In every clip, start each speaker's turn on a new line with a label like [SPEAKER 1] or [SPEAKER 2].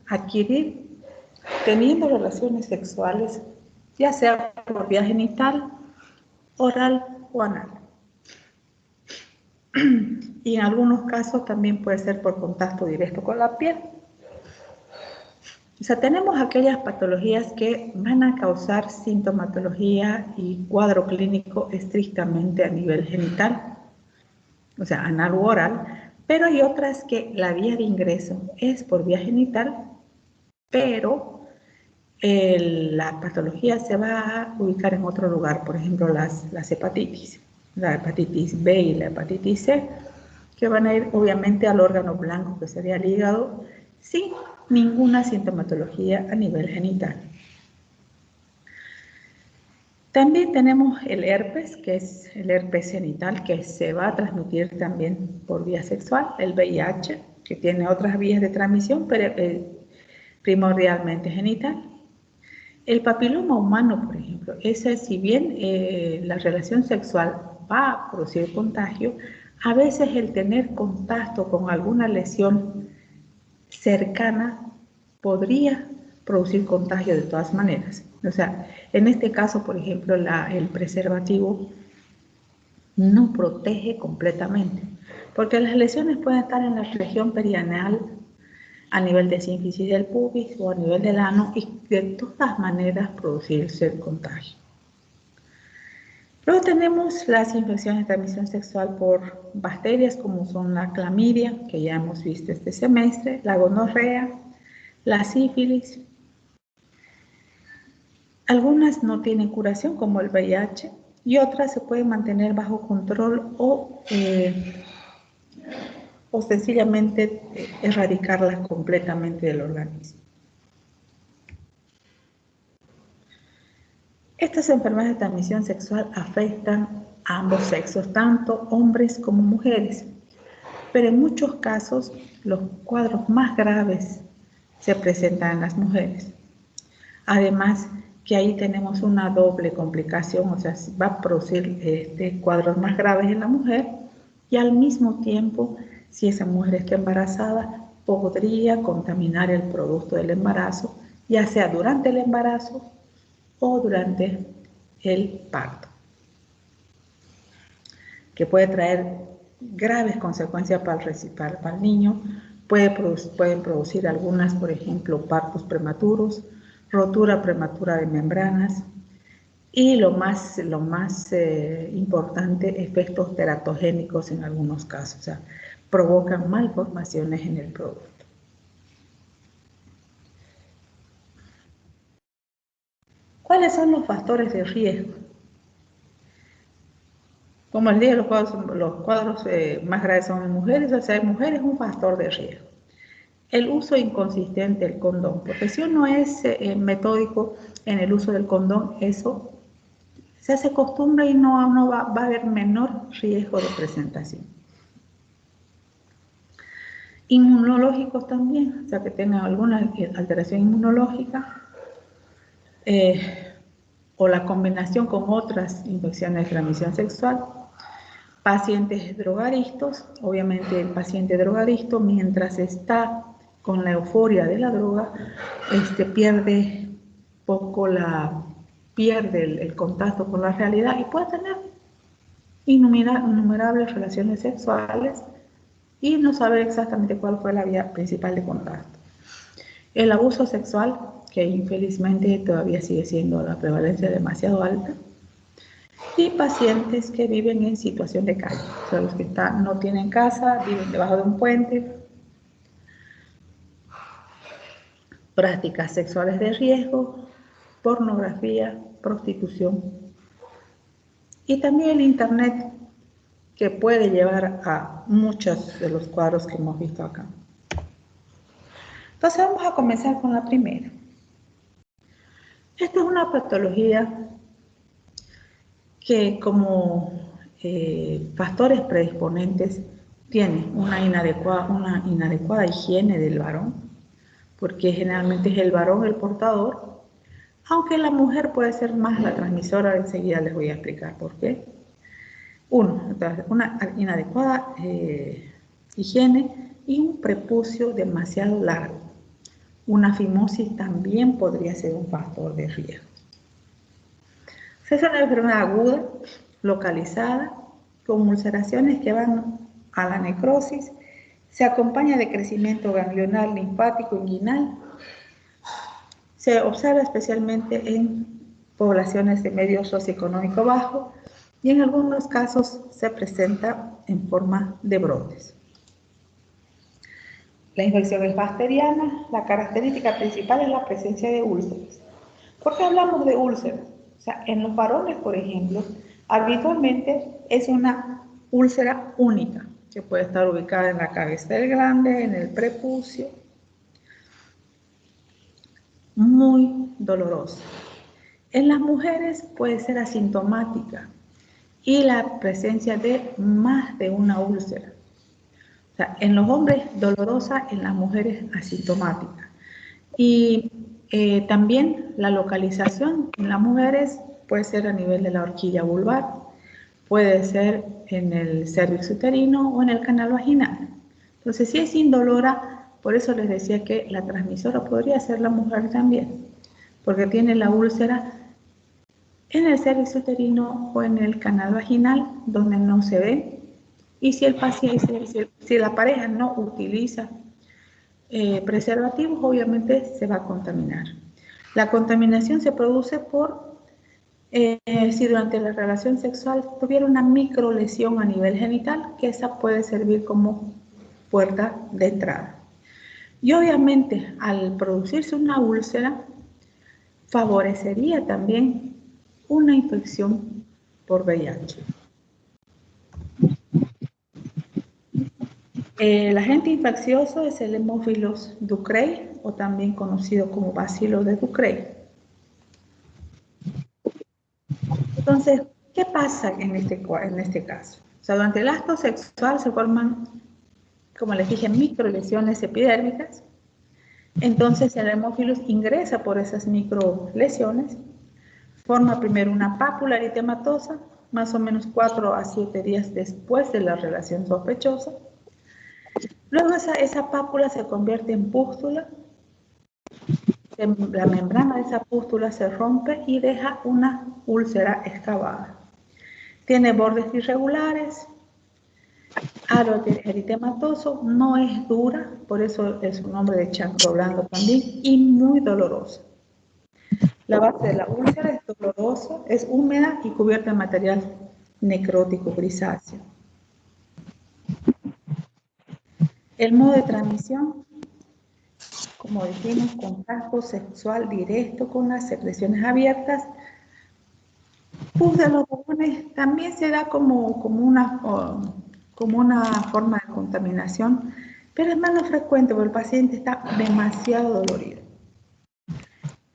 [SPEAKER 1] adquirir teniendo relaciones sexuales, ya sea por vía genital, oral o anal. Y en algunos casos también puede ser por contacto directo con la piel. O sea, tenemos aquellas patologías que van a causar sintomatología y cuadro clínico estrictamente a nivel genital, o sea, anal u oral, pero hay otras que la vía de ingreso es por vía genital, pero la patología se va a ubicar en otro lugar, por ejemplo, las hepatitis, la hepatitis B y la hepatitis C, que van a ir obviamente al órgano blanco que sería el hígado, sin ninguna sintomatología a nivel genital. También tenemos el herpes, que es el herpes genital, que se va a transmitir también por vía sexual, el VIH, que tiene otras vías de transmisión, pero primordialmente genital. El papiloma humano, por ejemplo, ese, si bien la relación sexual va a producir contagio, a veces el tener contacto con alguna lesión cercana podría producir contagio de todas maneras. O sea, en este caso, por ejemplo, el preservativo no protege completamente, porque las lesiones pueden estar en la región perianal, a nivel de sínfisis del pubis o a nivel del ano, y de todas maneras producirse el contagio. Luego tenemos las infecciones de transmisión sexual por bacterias, como son la clamidia, que ya hemos visto este semestre, la gonorrea, la sífilis. Algunas no tienen curación, como el VIH, y otras se pueden mantener bajo control o sencillamente erradicarlas completamente del organismo. Estas enfermedades de transmisión sexual afectan a ambos sexos, tanto hombres como mujeres, pero en muchos casos los cuadros más graves se presentan en las mujeres. Además que ahí tenemos una doble complicación, o sea, va a producir cuadros más graves en la mujer, y al mismo tiempo, si esa mujer está embarazada, podría contaminar el producto del embarazo, ya sea durante el embarazo o durante el parto, que puede traer graves consecuencias para el niño. Pueden producir algunas, por ejemplo, partos prematuros, rotura prematura de membranas y lo más importante, efectos teratogénicos en algunos casos, o sea, provocan malformaciones en el producto. ¿Cuáles son los factores de riesgo? Como les dije, los cuadros más graves son en mujeres, o sea, en mujeres es un factor de riesgo. El uso inconsistente del condón, porque si uno es metódico en el uso del condón, eso se hace costumbre y no va a haber menor riesgo de presentación. Inmunológicos también, o sea, que tengan alguna alteración inmunológica, o la combinación con otras infecciones de transmisión sexual. Pacientes drogadictos, obviamente el paciente drogadicto, mientras está con la euforia de la droga, pierde el contacto con la realidad y puede tener innumerables relaciones sexuales y no saber exactamente cuál fue la vía principal de contacto. El abuso sexual, que infelizmente todavía sigue siendo la prevalencia demasiado alta, y pacientes que viven en situación de calle, o sea, los que no tienen casa, viven debajo de un puente, prácticas sexuales de riesgo, pornografía, prostitución, y también el internet, que puede llevar a muchos de los cuadros que hemos visto acá. Entonces vamos a comenzar con la primera. Esta es una patología que como factores predisponentes tiene una inadecuada higiene del varón, porque generalmente es el varón el portador, aunque la mujer puede ser más la transmisora. Enseguida les voy a explicar por qué. Una inadecuada higiene y un prepucio demasiado largo. una fimosis también podría ser un factor de riesgo. Es una enfermedad aguda, localizada, con ulceraciones que van a la necrosis, se acompaña de crecimiento ganglionar, linfático, inguinal. Se observa especialmente en poblaciones de medio socioeconómico bajo y en algunos casos se presenta en forma de brotes. La infección es bacteriana, la característica principal es la presencia de úlceras. ¿Por qué hablamos de úlceras? O sea, en los varones, por ejemplo, habitualmente es una úlcera única, que puede estar ubicada en la cabeza del glande, en el prepucio, muy dolorosa. En las mujeres puede ser asintomática y la presencia de más de una úlcera. O sea, en los hombres dolorosa, en las mujeres asintomática. Y también la localización en las mujeres puede ser a nivel de la horquilla vulvar, puede ser en el cervix uterino o en el canal vaginal. Entonces, si es indolora, por eso les decía que la transmisora podría ser la mujer también, porque tiene la úlcera en el cervix uterino o en el canal vaginal, donde no se ve. Y si el paciente, si la pareja no utiliza preservativos, obviamente se va a contaminar. La contaminación se produce por si durante la relación sexual tuviera una microlesión a nivel genital, que esa puede servir como puerta de entrada. Y obviamente al producirse una úlcera, favorecería también una infección por VIH. El agente infeccioso es el Haemophilus ducreyi, o también conocido como bacilo de Ducreyi. Entonces, ¿qué pasa en este caso? O sea, durante el acto sexual se forman, como les dije, microlesiones epidérmicas. Entonces, el Haemophilus ingresa por esas microlesiones, forma primero una pápula eritematosa, más o menos 4 a 7 días después de la relación sospechosa. Luego esa pápula se convierte en pústula, la membrana de esa pústula se rompe y deja una úlcera excavada. Tiene bordes irregulares, aro eritematoso, no es dura, por eso es un nombre de chancro blando también, y muy dolorosa. La base de la úlcera es dolorosa, es húmeda y cubierta de material necrótico grisáceo. El modo de transmisión, como dijimos, contacto sexual directo con las secreciones abiertas. Pus de los pulmones también se da como una forma de contaminación, pero es menos frecuente porque el paciente está demasiado dolorido.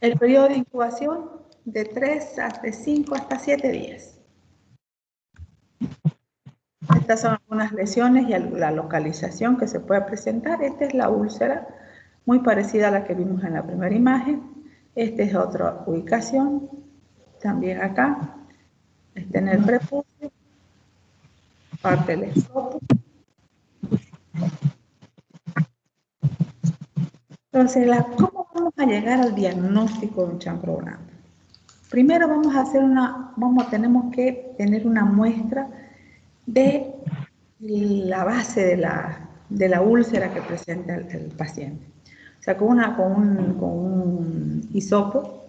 [SPEAKER 1] El periodo de incubación de 3 hasta 5 hasta 7 días. Estas son algunas lesiones y la localización que se puede presentar. Esta es la úlcera, muy parecida a la que vimos en la primera imagen. Esta es otra ubicación, también acá. Está en el prepucio, parte del escroto. Entonces, ¿cómo vamos a llegar al diagnóstico de un chancro blando? Primero tenemos que tener una muestra de la base de la úlcera que presenta el paciente. O sea, con un hisopo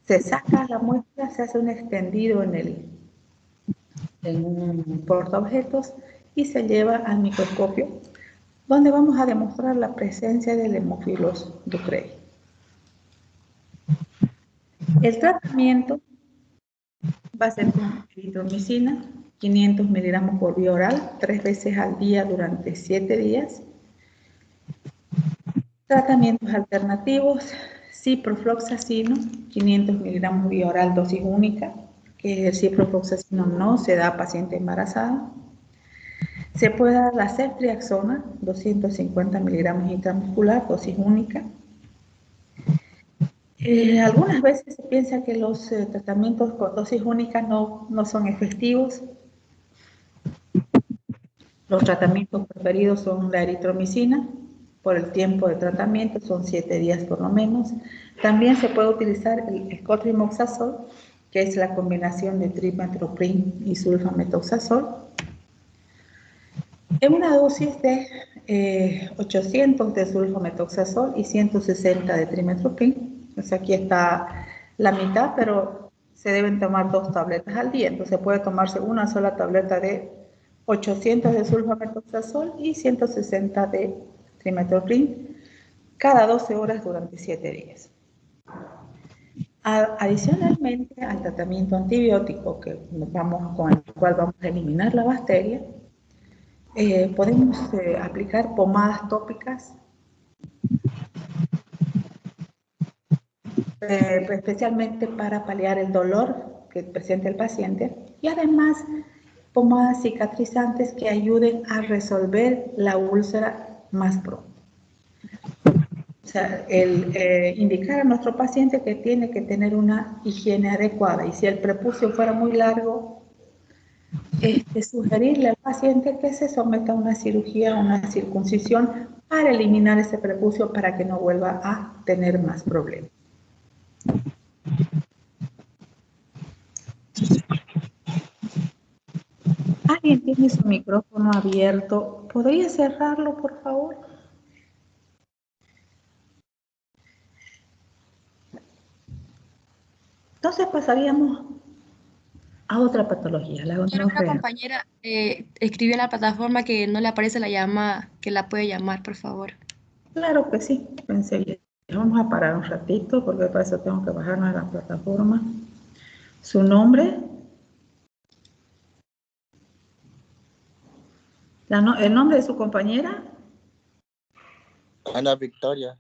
[SPEAKER 1] se saca la muestra, se hace un extendido en un portaobjetos y se lleva al microscopio, donde vamos a demostrar la presencia del Haemophilus ducreyi. El tratamiento va a ser con eritromicina, 500 miligramos por vía oral, 3 veces al día durante 7 días. Tratamientos alternativos, ciprofloxacino, 500 miligramos vía oral, dosis única, que el ciprofloxacino no se da a paciente embarazada. Se puede dar la ceftriaxona, 250 miligramos intramuscular, dosis única. Algunas veces se piensa que los tratamientos con dosis única no son efectivos. Los tratamientos preferidos son la eritromicina, por el tiempo de tratamiento, son 7 días por lo menos. También se puede utilizar el cotrimoxazol, que es la combinación de trimethoprim y sulfamethoxazol, en una dosis de 800 de sulfamethoxazol y 160 de trimethoprim. O sea, aquí está la mitad, pero se deben tomar 2 tabletas al día. Entonces puede tomarse una sola tableta de 800 de sulfamethoxazol y 160 de trimethoprim cada 12 horas durante 7 días. Adicionalmente al tratamiento antibiótico con el cual vamos a eliminar la bacteria, podemos aplicar pomadas tópicas, especialmente para paliar el dolor que presenta el paciente, y además pomadas cicatrizantes que ayuden a resolver la úlcera más pronto. O sea, indicar a nuestro paciente que tiene que tener una higiene adecuada, y si el prepucio fuera muy largo, sugerirle al paciente que se someta a una cirugía, una circuncisión para eliminar ese prepucio para que no vuelva a tener más problemas. ¿Alguien tiene su micrófono abierto? ¿Podría cerrarlo, por favor? Entonces pasaríamos a otra patología, la
[SPEAKER 2] Quiero que una
[SPEAKER 1] gonorrea.
[SPEAKER 2] compañera escribió en la plataforma que no le aparece la llamada, que la puede llamar, por favor.
[SPEAKER 1] Claro que sí, pensé bien. Vamos a parar un ratito porque para eso tengo que bajarme a la plataforma. ¿Su nombre? ¿El nombre de su compañera?
[SPEAKER 3] Ana Victoria.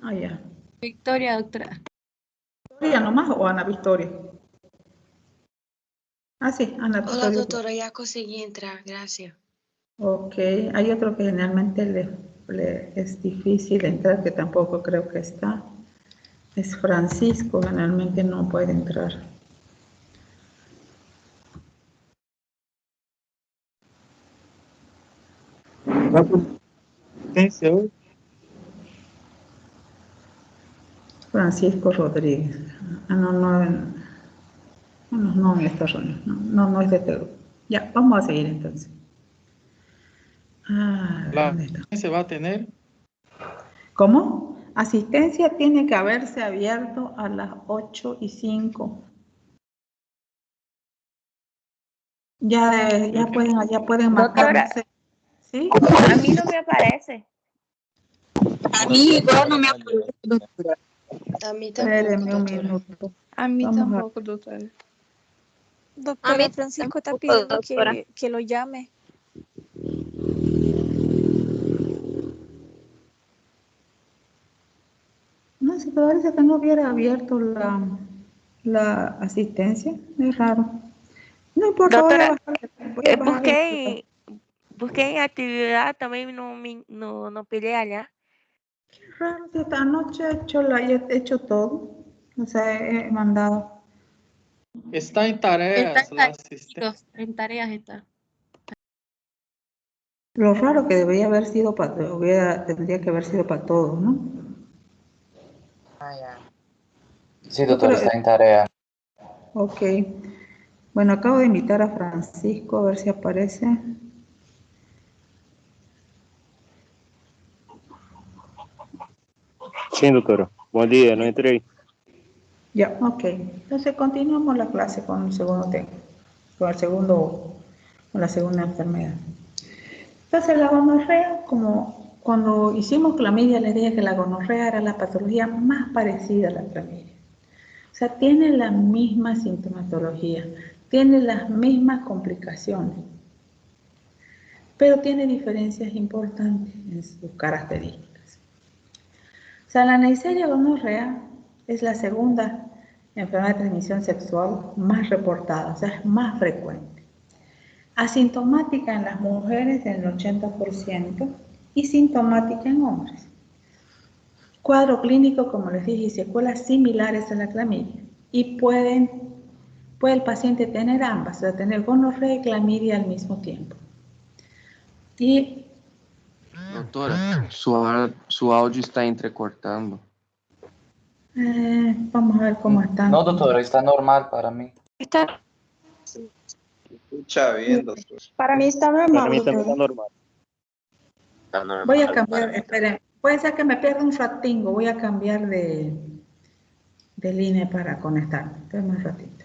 [SPEAKER 1] Ah, ya.
[SPEAKER 2] Victoria, doctora.
[SPEAKER 1] ¿Victoria nomás o Ana Victoria? Ah, sí, Ana Victoria.
[SPEAKER 4] Hola, doctora, ya conseguí entrar, gracias.
[SPEAKER 1] Ok, hay otro que generalmente es difícil entrar, que tampoco creo que está. Es Francisco, generalmente no puede entrar. Francisco Rodríguez. Ah, no en esta reunión. No es de este grupo. Ya, vamos a seguir entonces. ¿Dónde está?
[SPEAKER 5] ¿Se va a tener?
[SPEAKER 1] ¿Cómo? Asistencia tiene que haberse abierto a las 8:05. Ya pueden
[SPEAKER 6] Doctora,
[SPEAKER 1] marcarse. ¿Sí?
[SPEAKER 6] a mí no me aparece.
[SPEAKER 4] A mí igual no me aparece, doctora. A mí tampoco,
[SPEAKER 1] Espérenme un
[SPEAKER 4] doctora.
[SPEAKER 1] minuto.
[SPEAKER 7] A mí
[SPEAKER 1] Vamos a-
[SPEAKER 7] tampoco, doctora.
[SPEAKER 8] A
[SPEAKER 7] Doctora,
[SPEAKER 8] mí
[SPEAKER 7] Francisco está
[SPEAKER 8] tampoco,
[SPEAKER 7] pidiendo
[SPEAKER 8] doctora.
[SPEAKER 7] que lo llame.
[SPEAKER 1] No, si parece que no hubiera abierto la asistencia. Es raro. No importa,
[SPEAKER 6] Doctora,
[SPEAKER 1] voy a bajar.
[SPEAKER 6] busqué en actividad, también no peleé allá.
[SPEAKER 1] Raro, si esta noche he hecho todo. O sea, he mandado.
[SPEAKER 5] Está en tareas, la asistente.
[SPEAKER 2] Chicos, en tareas está.
[SPEAKER 1] Lo raro que debería haber sido tendría que haber sido para todos, ¿no?
[SPEAKER 3] Ah, ya.
[SPEAKER 9] Sí, doctor, está en tarea.
[SPEAKER 1] Ok. Bueno, acabo de invitar a Francisco a ver si aparece.
[SPEAKER 10] Sí, doctora. Buen día, no entré.
[SPEAKER 1] Ya, ok. Entonces continuamos la clase con el segundo tema, con la segunda enfermedad. Entonces la gonorrea, como cuando hicimos clamidia, les dije que la gonorrea era la patología más parecida a la clamidia. O sea, tiene la misma sintomatología, tiene las mismas complicaciones, pero tiene diferencias importantes en sus características. O sea, la Neisseria gonorrea es la segunda enfermedad de transmisión sexual más reportada, o sea, es más frecuente. Asintomática en las mujeres en el 80% y sintomática en hombres. Cuadro clínico, como les dije, y secuelas similares a la clamidia. Y puede el paciente tener ambas, o sea, tener gonorrea y clamidia al mismo tiempo. Y
[SPEAKER 7] Doutora, su áudio está entrecortando.
[SPEAKER 1] Vamos a ver cómo está.
[SPEAKER 9] No, doctora, está normal para mí.
[SPEAKER 4] Está,
[SPEAKER 3] Escucha bien, doctor.
[SPEAKER 4] para mí está
[SPEAKER 10] Para
[SPEAKER 4] normal,
[SPEAKER 10] mí también
[SPEAKER 4] doctora.
[SPEAKER 10] está normal.
[SPEAKER 3] Está normal.
[SPEAKER 1] Voy a cambiar, esperen. Puede ser que me pierda un ratingo. Voy a cambiar de línea para conectarme. Esperen un ratito.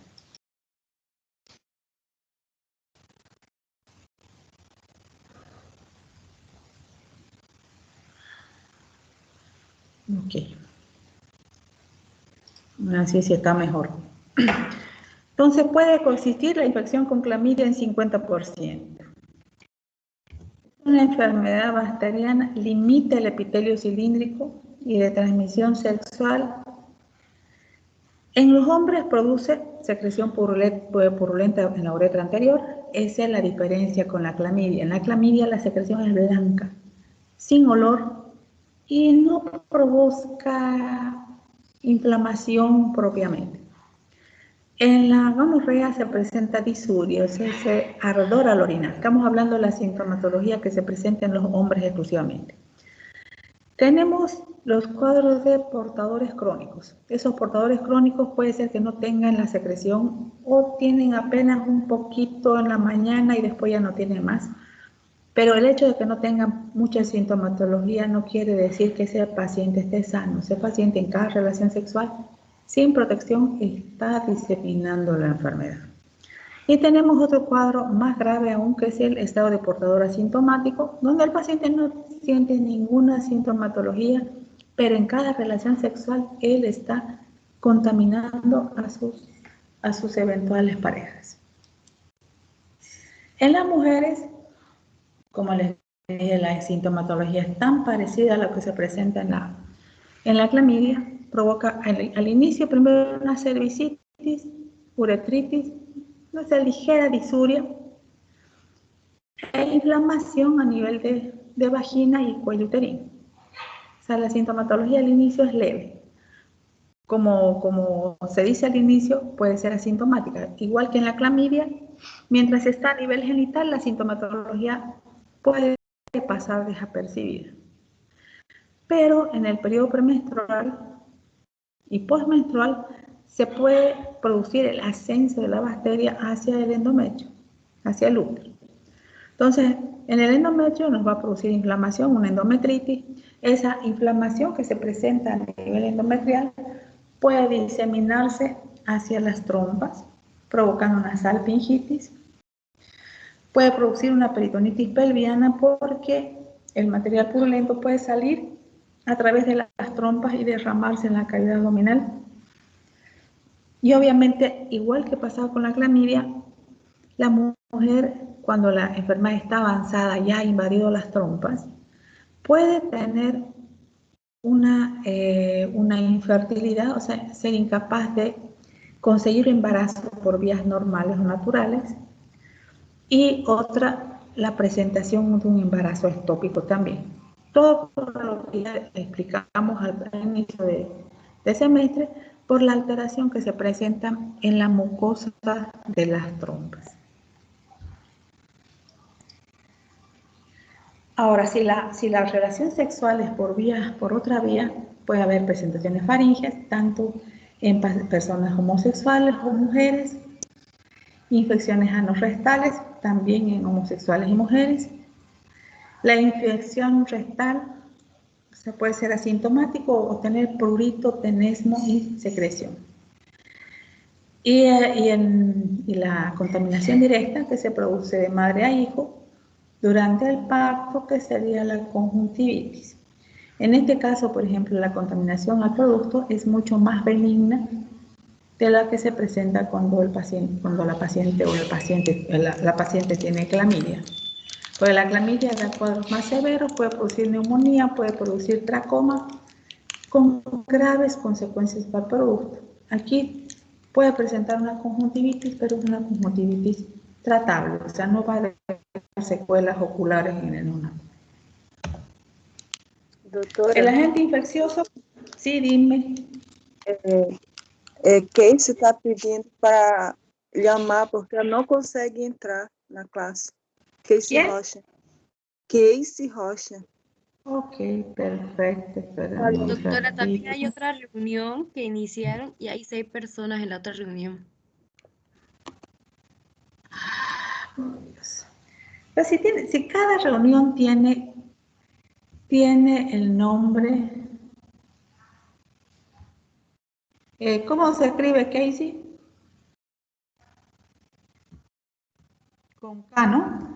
[SPEAKER 1] Ok. Así sí está mejor. Entonces puede coexistir la infección con clamidia en 50%. Una enfermedad bacteriana limita el epitelio cilíndrico y de transmisión sexual. En los hombres produce secreción purulenta en la uretra anterior. Esa es la diferencia con la clamidia. En la clamidia la secreción es blanca, sin olor y no provoca inflamación propiamente. En la gonorrea se presenta disuria, o sea, ese ardor al orinar. Estamos hablando de la sintomatología que se presenta en los hombres exclusivamente. Tenemos los cuadros de portadores crónicos. Esos portadores crónicos puede ser que no tengan la secreción o tienen apenas un poquito en la mañana y después ya no tienen más. Pero el hecho de que no tengan mucha sintomatología no quiere decir que ese paciente esté sano. Ese paciente en cada relación sexual sin protección está diseminando la enfermedad. Y tenemos otro cuadro más grave aún, que es el estado de portador asintomático, donde el paciente no siente ninguna sintomatología, pero en cada relación sexual él está contaminando a sus eventuales parejas. En las mujeres, como les dije, la sintomatología es tan parecida a lo que se presenta en la clamidia. Provoca al inicio primero una cervicitis, uretritis, una ligera disuria e inflamación a nivel de vagina y cuello uterino. O sea, la sintomatología al inicio es leve. Como se dice al inicio, puede ser asintomática. Igual que en la clamidia, mientras está a nivel genital, la sintomatología puede pasar desapercibida. Pero en el periodo premenstrual y postmenstrual se puede producir el ascenso de la bacteria hacia el endometrio, hacia el útero. Entonces, en el endometrio nos va a producir inflamación, una endometritis. Esa inflamación que se presenta a nivel endometrial puede diseminarse hacia las trompas, provocando una salpingitis. Puede producir una peritonitis pelviana porque el material purulento puede salir a través de las trompas y derramarse en la cavidad abdominal. Y obviamente, igual que pasaba con la clamidia, la mujer, cuando la enfermedad está avanzada, ya ha invadido las trompas, puede tener una infertilidad, o sea, ser incapaz de conseguir embarazo por vías normales o naturales. Y otra, la presentación de un embarazo ectópico también. Todo por lo que ya explicamos al inicio de semestre, por la alteración que se presenta en la mucosa de las trompas. Ahora, si la relación sexual es por otra vía, puede haber presentaciones faríngeas, tanto en personas homosexuales o mujeres, infecciones anorrectales, también en homosexuales y mujeres. La infección rectal puede ser asintomático o tener prurito, tenesmo y secreción. Y la contaminación directa que se produce de madre a hijo durante el parto, que sería la conjuntivitis. En este caso, por ejemplo, la contaminación al producto es mucho más benigna de la que se presenta cuando la paciente tiene clamidia. Porque la clamidia da cuadros más severos, puede producir neumonía, puede producir tracoma, con graves consecuencias para el producto. Aquí puede presentar una conjuntivitis, pero es una conjuntivitis tratable, o sea, no va a dejar secuelas oculares en el neonato.
[SPEAKER 4] Doutora,
[SPEAKER 1] El agente infeccioso, sí, dime.
[SPEAKER 4] Casey está pedindo para llamar porque ela não consegue entrar na classe. Casey
[SPEAKER 1] ¿Quién?
[SPEAKER 4] Rocha. Casey Rocha.
[SPEAKER 1] Ok, perfecto. Espérame un
[SPEAKER 2] Doctora, también
[SPEAKER 1] ratito.
[SPEAKER 2] hay otra reunión que iniciaron y hay 6 personas en la otra reunión.
[SPEAKER 1] Dios. Pues si cada reunión tiene el nombre, ¿cómo se escribe, Casey? Con K, ¿no?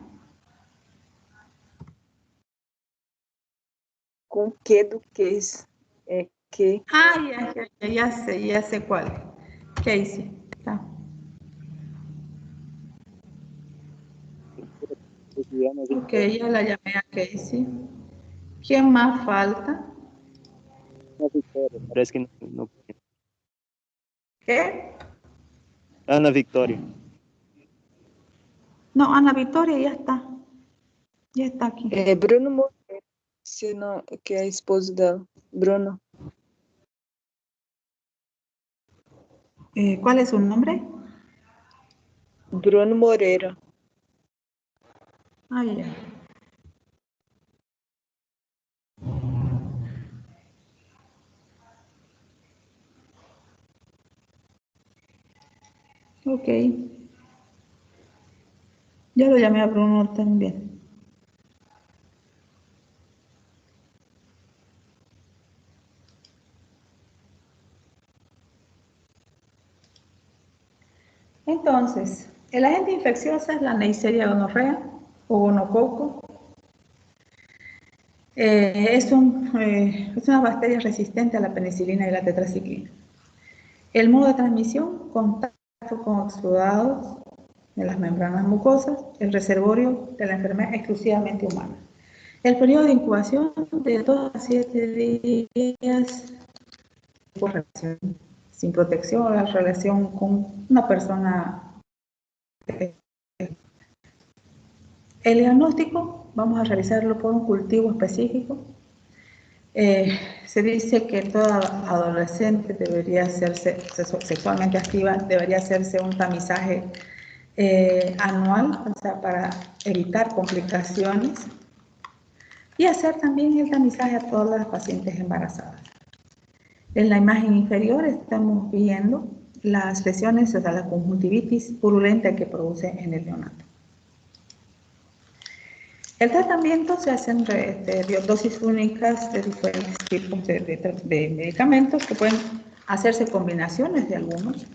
[SPEAKER 4] Com que do que? É que.
[SPEAKER 1] Ah, ya sé cuál. Casey. Está. Ok, ya la llamé a Casey. ¿Quién más falta?
[SPEAKER 10] Ana Victoria, parece que não.
[SPEAKER 1] ¿Qué?
[SPEAKER 10] Ana Victoria.
[SPEAKER 1] No, Ana Victoria ya está. Ya está aquí.
[SPEAKER 4] É Bruno Moreira, se não, que é a esposa dela. Bruno.
[SPEAKER 1] ¿Cuál es su nombre?
[SPEAKER 4] Bruno Moreira.
[SPEAKER 1] Ah, ya. Ok. Ya lo llamé a Bruno también. Entonces, el agente infeccioso es la Neisseria gonorrea o gonococo. Es una bacteria resistente a la penicilina y la tetraciclina. El modo de transmisión, contacto con exudados de las membranas mucosas, el reservorio de la enfermedad exclusivamente humana. El periodo de incubación de 2 a 7 días por relación, sin protección o la relación con una persona. El diagnóstico vamos a realizarlo por un cultivo específico. Se dice que toda adolescente debería hacerse, sexualmente activa, debería hacerse un tamizaje anual, o sea, para evitar complicaciones, y hacer también el tamizaje a todas las pacientes embarazadas. En la imagen inferior estamos viendo las lesiones, o sea, la conjuntivitis purulenta que produce en el neonato. El tratamiento se hacen dosis únicas de diferentes tipos de medicamentos que pueden hacerse combinaciones de algunos.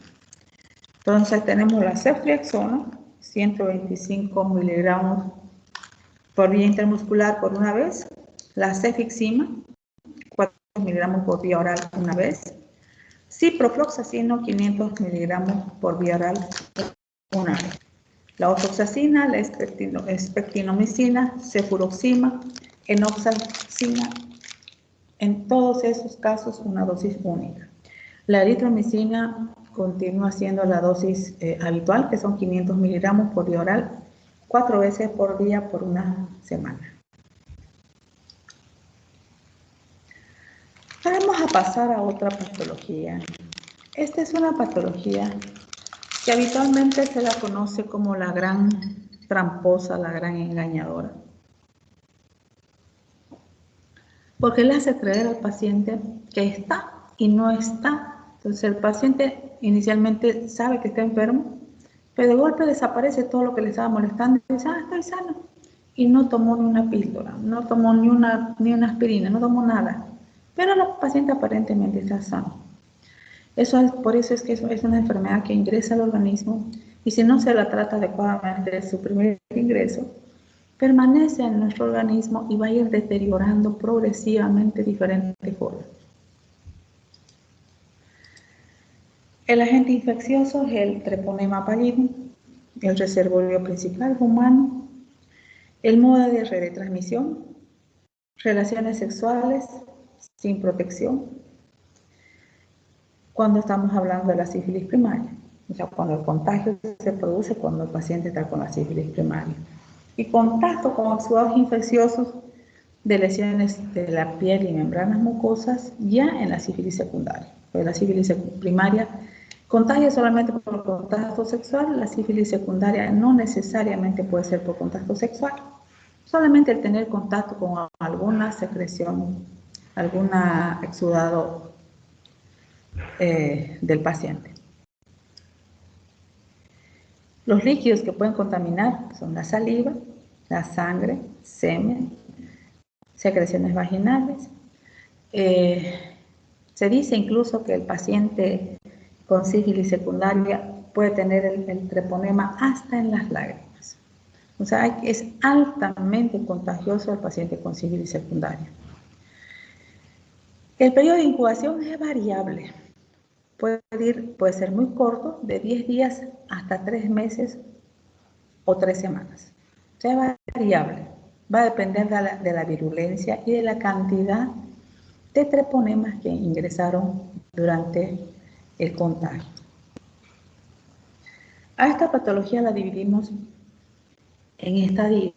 [SPEAKER 1] Entonces tenemos la ceftriaxona, 125 miligramos por vía intermuscular por una vez, la cefixima, 4 miligramos por vía oral una vez, ciprofloxacino, 500 miligramos por vía oral una vez. La ofloxacina, la espectinomicina, cefuroxima, enoxacina, en todos esos casos una dosis única. La eritromicina continúa siendo la dosis habitual, que son 500 miligramos por vía oral, 4 veces por día por una semana. Vamos a pasar a otra patología. Esta es una patología que habitualmente se la conoce como la gran tramposa, la gran engañadora. Porque le hace creer al paciente que está y no está. Entonces el paciente inicialmente sabe que está enfermo, pero de golpe desaparece todo lo que le estaba molestando y dice, estoy sano. Y no tomó ni una píldora, no tomó ni una aspirina, no tomó nada. Pero el paciente aparentemente está sano. Por eso es que es una enfermedad que ingresa al organismo y si no se la trata adecuadamente su primer ingreso, permanece en nuestro organismo y va a ir deteriorando progresivamente diferentes formas. El agente infeccioso es el Treponema pallidum, el reservorio principal humano, el modo de transmisión, relaciones sexuales sin protección, cuando estamos hablando de la sífilis primaria, o sea, cuando el contagio se produce cuando el paciente está con la sífilis primaria. Y contacto con exudados infecciosos de lesiones de la piel y membranas mucosas ya en la sífilis secundaria. Pues la sífilis primaria contagia solamente por contacto sexual, la sífilis secundaria no necesariamente puede ser por contacto sexual. solamente el tener contacto con alguna secreción, alguna exudado del paciente. Los líquidos que pueden contaminar son la saliva, la sangre, semen, secreciones vaginales. Se dice incluso que el paciente con sífilis secundaria puede tener el treponema hasta en las lágrimas. O sea, es altamente contagioso el paciente con sífilis secundaria. El periodo de incubación es variable. Puede ser muy corto, de 10 días hasta 3 meses o 3 semanas. O sea, es variable. Va a depender de la virulencia y de la cantidad de treponemas que ingresaron durante el contagio. A esta patología la dividimos en estadios.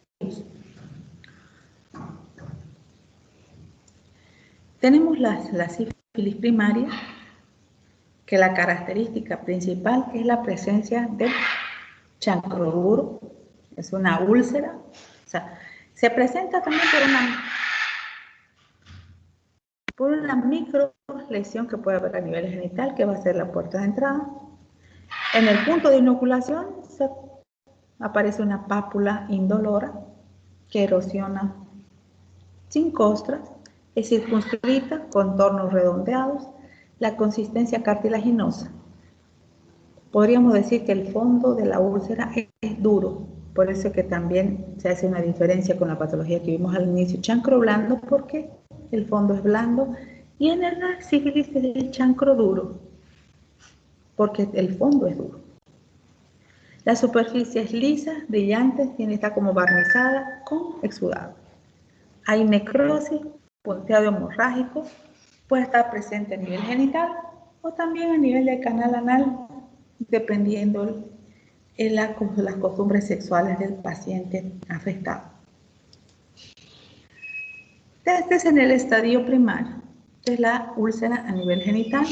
[SPEAKER 1] Tenemos la sífilis primaria, que la característica principal es la presencia del chancro duro, es una úlcera, o sea, se presenta también por una micro lesión que puede haber a nivel genital, que va a ser la puerta de entrada. En el punto de inoculación aparece una pápula indolora que erosiona sin costras, es circunscrita, contornos redondeados, la consistencia cartilaginosa. Podríamos decir que el fondo de la úlcera es duro, por eso que también se hace una diferencia con la patología que vimos al inicio, chancro blando, porque el fondo es blando, y en la sífilis es el chancro duro, porque el fondo es duro. La superficie es lisa, brillante, está como barnizada con exudado. Hay necrosis, punteado hemorrágico, puede estar presente a nivel genital o también a nivel del canal anal, dependiendo de las costumbres sexuales del paciente afectado. Este es en el estadio primario. Esta es la úlcera a nivel genital.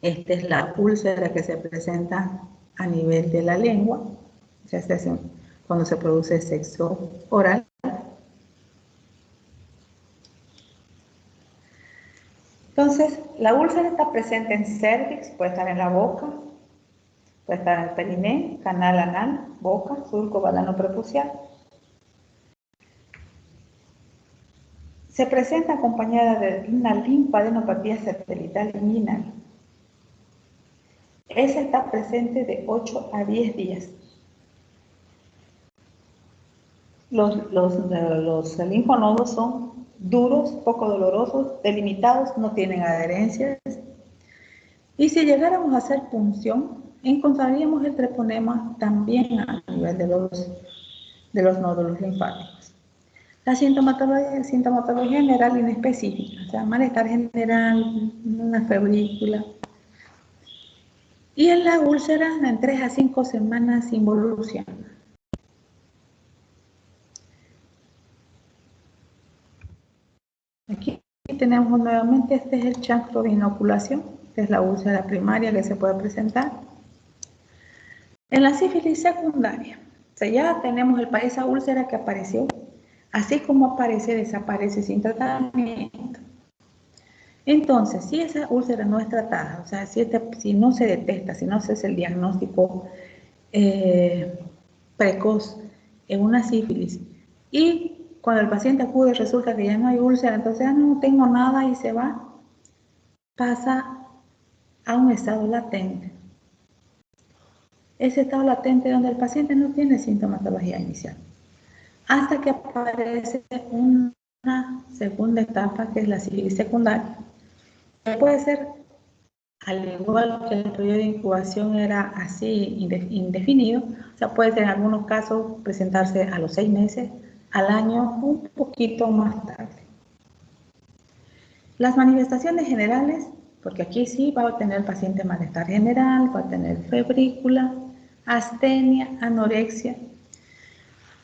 [SPEAKER 1] Esta es la úlcera que se presenta a nivel de la lengua. O sea, esta es cuando se produce sexo oral. Entonces, la úlcera está presente en cervix, puede estar en la boca, puede estar en el periné, canal anal, boca, surco balano prepucial. Se presenta acompañada de una linfadenopatía satelital inguinal. Esa está presente de 8 a 10 días. Los linfonodos son duros, poco dolorosos, delimitados, no tienen adherencias. Y si llegáramos a hacer punción, encontraríamos el treponema también a nivel de los nódulos linfáticos. La sintomatología general inespecífica, o sea, malestar general, una febrícula. Y en la úlcera, en 3 a 5 semanas involuciona. Aquí tenemos nuevamente, este es el chancro de inoculación, que es la úlcera primaria que se puede presentar. En la sífilis secundaria, o sea, ya tenemos esa úlcera que apareció, así como aparece, desaparece sin tratamiento. Entonces, si esa úlcera no es tratada, o sea, si no se detecta, si no se hace el diagnóstico precoz en una sífilis, y cuando el paciente acude resulta que ya no hay úlcera, entonces no tengo nada y se va, pasa a un estado latente. Ese estado latente donde el paciente no tiene sintomatología inicial, hasta que aparece una segunda etapa que es la sífilis secundaria. Puede ser, al igual que el periodo de incubación era así indefinido, o sea, puede ser en algunos casos presentarse a los 6 meses, al año, un poquito más tarde. Las manifestaciones generales, porque aquí sí va a tener el paciente malestar general, va a tener febrícula, astenia, anorexia.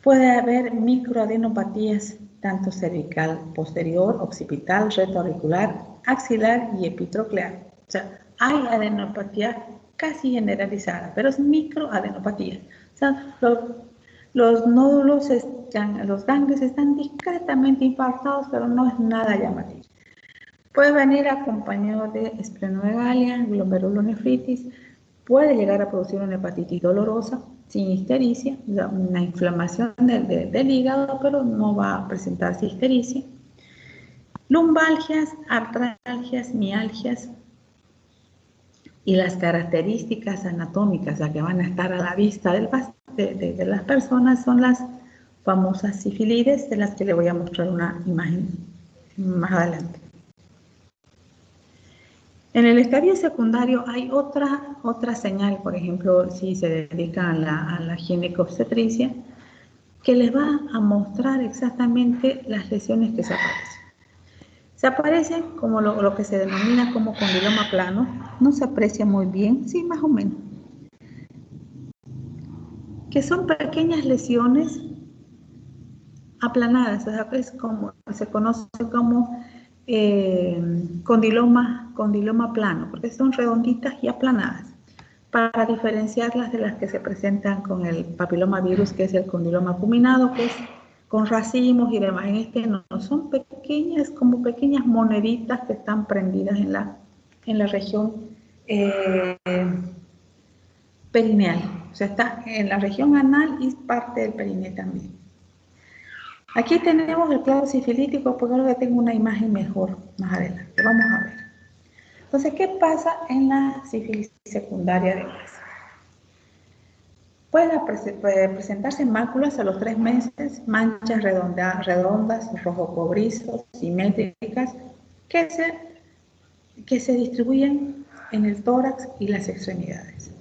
[SPEAKER 1] Puede haber microadenopatías, tanto cervical posterior, occipital, retroauricular, axilar y epitroclear. O sea, hay adenopatía casi generalizada, pero es microadenopatía. O sea, Los nódulos, los ganglios están discretamente infartados, pero no es nada llamativo. Puede venir acompañado de esplenomegalia, glomerulonefritis, puede llegar a producir una hepatitis dolorosa, sin histericia, una inflamación del hígado, pero no va a presentarse histericia. Lumbalgias, artralgias, mialgias y las características anatómicas que van a estar a la vista de las personas son las famosas sífilides, de las que le voy a mostrar una imagen más adelante. En el estadio secundario hay otra señal, por ejemplo, si se dedican a la ginecobstetricia, que les va a mostrar exactamente las lesiones que se aparecen. Se aparecen como lo que se denomina como condiloma plano, no se aprecia muy bien, sí, más o menos, que son pequeñas lesiones aplanadas, o sea, se conoce como condiloma plano, porque son redonditas y aplanadas, para diferenciarlas de las que se presentan con el papilomavirus, que es el condiloma acuminado, que es con racimos y demás. En este no, son pequeñas, como pequeñas moneditas que están prendidas en la región perineal, o sea, está en la región anal y parte del perineo también. Aquí tenemos el clavo sifilítico, porque ahora tengo una imagen mejor más adelante. Vamos a ver. Entonces, ¿qué pasa en la sífilis secundaria de base? Puede presentarse máculas a los 3 meses, manchas redondas, rojo cobrizo, simétricas, que se distribuyen en el tórax y las extremidades.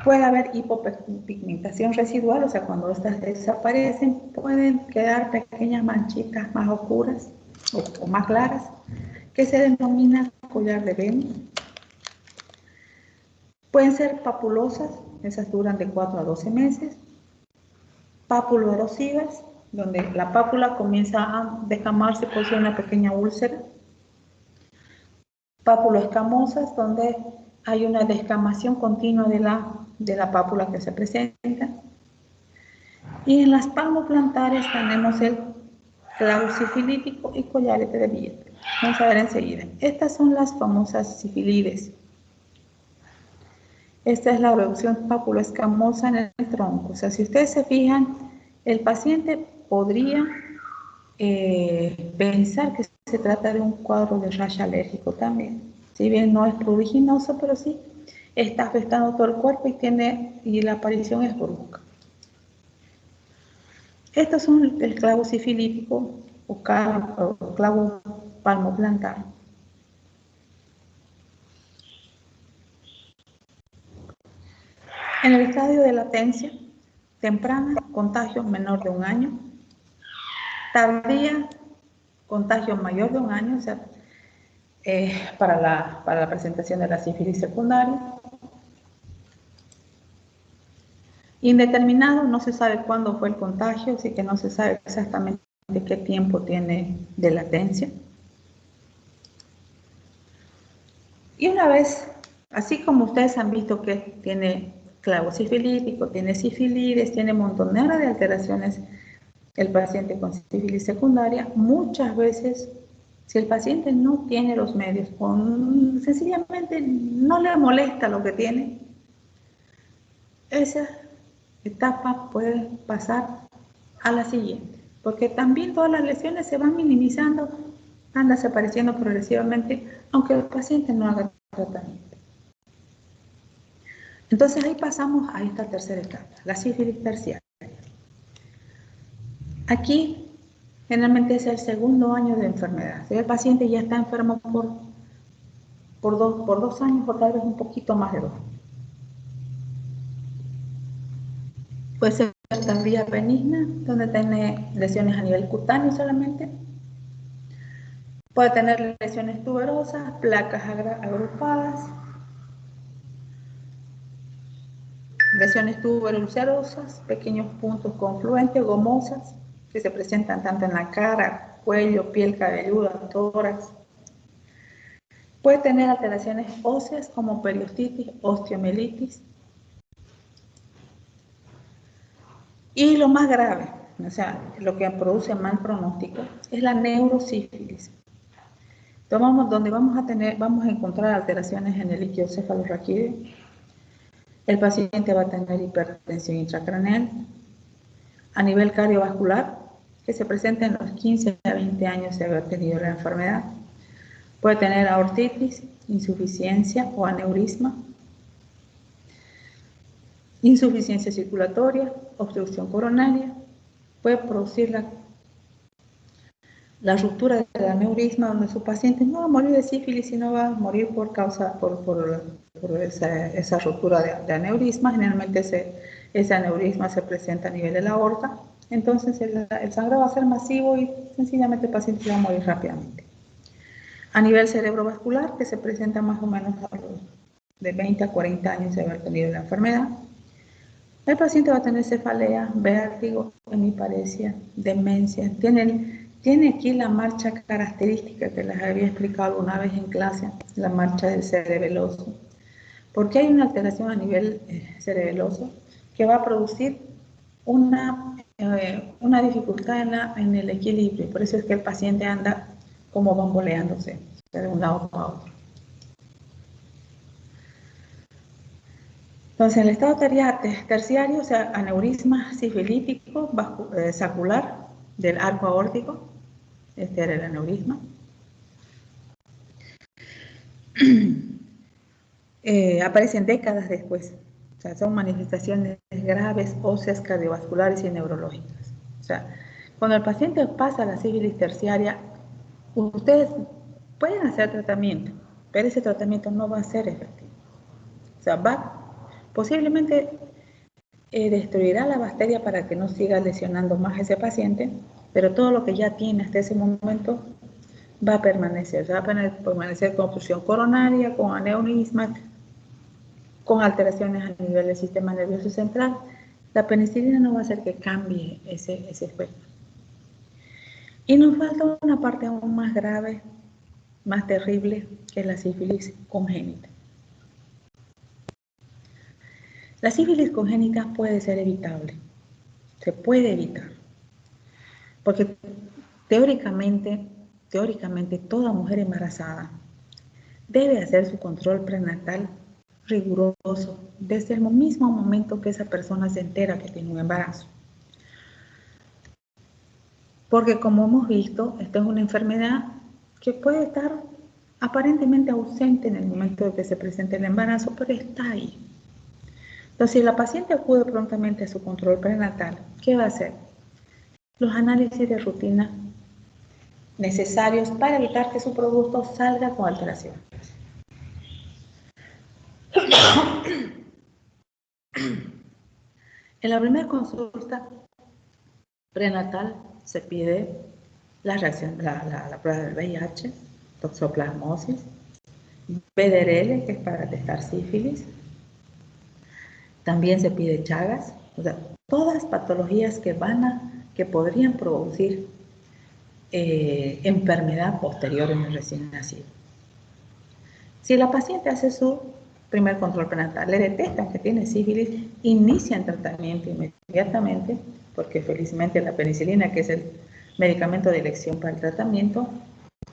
[SPEAKER 1] Puede haber hipopigmentación residual, o sea, cuando estas desaparecen, pueden quedar pequeñas manchitas más oscuras o más claras, que se denomina collar de Bem. Pueden ser papulosas, esas duran de 4 a 12 meses. Papuloerosivas, donde la pápula comienza a descamarse por ser una pequeña úlcera. Pápuloescamosas, donde hay una descamación continua de la pápula que se presenta. Y en las palmoplantares tenemos el clavo sifilítico y collarete de billete. Vamos a ver enseguida. Estas son las famosas sifilides. Esta es la reducción papuloescamosa en el tronco. O sea, si ustedes se fijan, el paciente podría pensar que se trata de un cuadro de rash alérgico también. Si bien no es pruriginoso, pero sí está afectando todo el cuerpo y la aparición es brusca. Estos son el clavo sifilítico o clavo palmoplantar. En el estadio de latencia temprana, contagio menor de 1 año. Tardía, contagio mayor de 1 año, o sea, para la presentación de la sífilis secundaria. Indeterminado, no se sabe cuándo fue el contagio, así que no se sabe exactamente qué tiempo tiene de latencia. Y una vez, así como ustedes han visto que tiene clavo sifilítico, tiene sífilides, tiene montonera de alteraciones el paciente con sífilis secundaria, muchas veces, si el paciente no tiene los medios o sencillamente no le molesta lo que tiene, esa etapa puede pasar a la siguiente, porque también todas las lesiones se van minimizando, van desapareciendo progresivamente, aunque el paciente no haga tratamiento. Entonces ahí pasamos a esta tercera etapa, la sífilis terciaria. Aquí generalmente es el 2.º año de enfermedad. Si el paciente ya está enfermo por 2 años o tal vez un poquito más de 2. Puede ser tardía benigna, donde tiene lesiones a nivel cutáneo solamente. Puede tener lesiones tuberosas, placas agrupadas, lesiones tuberulcerosas, pequeños puntos confluentes, gomosas, que se presentan tanto en la cara, cuello, piel cabelluda, tórax. Puede tener alteraciones óseas como periostitis, osteomielitis. Y lo más grave, o sea, lo que produce mal pronóstico, es la neurosífilis. Entonces, donde vamos a encontrar alteraciones en el líquido cefalorraquídeo. El paciente va a tener hipertensión intracraneal. A nivel cardiovascular, que se presenta en los 15 a 20 años de haber tenido la enfermedad. Puede tener aortitis, insuficiencia o aneurisma, insuficiencia circulatoria, obstrucción coronaria. Puede producir la ruptura del aneurisma, donde su paciente no va a morir de sífilis, sino va a morir por esa ruptura de aneurisma. Generalmente ese aneurisma se presenta a nivel de la aorta. Entonces el sangrado va a ser masivo y sencillamente el paciente va a morir rápidamente. A nivel cerebrovascular, que se presenta más o menos a los de 20 a 40 años de haber tenido la enfermedad, el paciente va a tener cefalea, vértigo, hemiparesia, demencia. Tiene aquí la marcha característica que les había explicado alguna vez en clase, la marcha del cerebeloso. Porque hay una alteración a nivel cerebeloso que va a producir una dificultad en el equilibrio. Por eso es que el paciente anda como bamboleándose de un lado para otro. Entonces, el estado terciario, o sea, aneurisma sifilítico sacular del arco aórtico, este era el aneurisma. Aparecen décadas después. O sea, son manifestaciones graves, óseas, cardiovasculares y neurológicas. O sea, cuando el paciente pasa a la sífilis terciaria, ustedes pueden hacer tratamiento, pero ese tratamiento no va a ser efectivo. O sea, posiblemente destruirá la bacteria para que no siga lesionando más a ese paciente, pero todo lo que ya tiene hasta ese momento va a permanecer. Va a permanecer con obstrucción coronaria, con aneurisma, con alteraciones a nivel del sistema nervioso central. La penicilina no va a hacer que cambie ese efecto. Y nos falta una parte aún más grave, más terrible, que es la sífilis congénita. La sífilis congénita puede ser evitable, se puede evitar, porque teóricamente toda mujer embarazada debe hacer su control prenatal riguroso desde el mismo momento que esa persona se entera que tiene un embarazo. Porque como hemos visto, esta es una enfermedad que puede estar aparentemente ausente en el momento de que se presente el embarazo, pero está ahí. Entonces, si la paciente acude prontamente a su control prenatal, ¿qué va a hacer? Los análisis de rutina necesarios para evitar que su producto salga con alteraciones. En la primera consulta prenatal se pide la prueba del VIH, toxoplasmosis, PDRL, que es para detectar sífilis. También se pide Chagas, o sea, todas patologías que podrían producir enfermedad posterior en el recién nacido. Si la paciente hace su primer control prenatal, le detectan que tiene sífilis, inician tratamiento inmediatamente, porque felizmente la penicilina, que es el medicamento de elección para el tratamiento,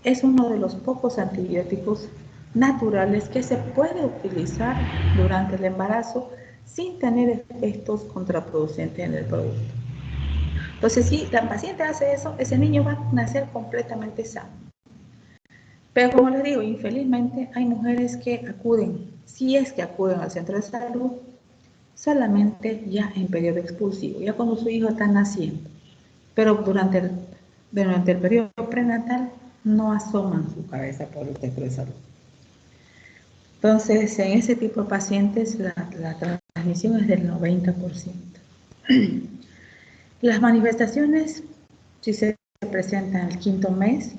[SPEAKER 1] es uno de los pocos antibióticos naturales que se puede utilizar durante el embarazo sin tener efectos contraproducentes en el producto. Entonces, si la paciente hace eso, ese niño va a nacer completamente sano. Pero como les digo, infelizmente hay mujeres que acuden, si es que acuden al centro de salud, solamente ya en periodo expulsivo, ya cuando su hijo está naciendo. Pero durante el periodo prenatal no asoman su cabeza por el centro de salud. Entonces, en ese tipo de pacientes la transmisión es del 90%. Las manifestaciones, si se presentan el quinto mes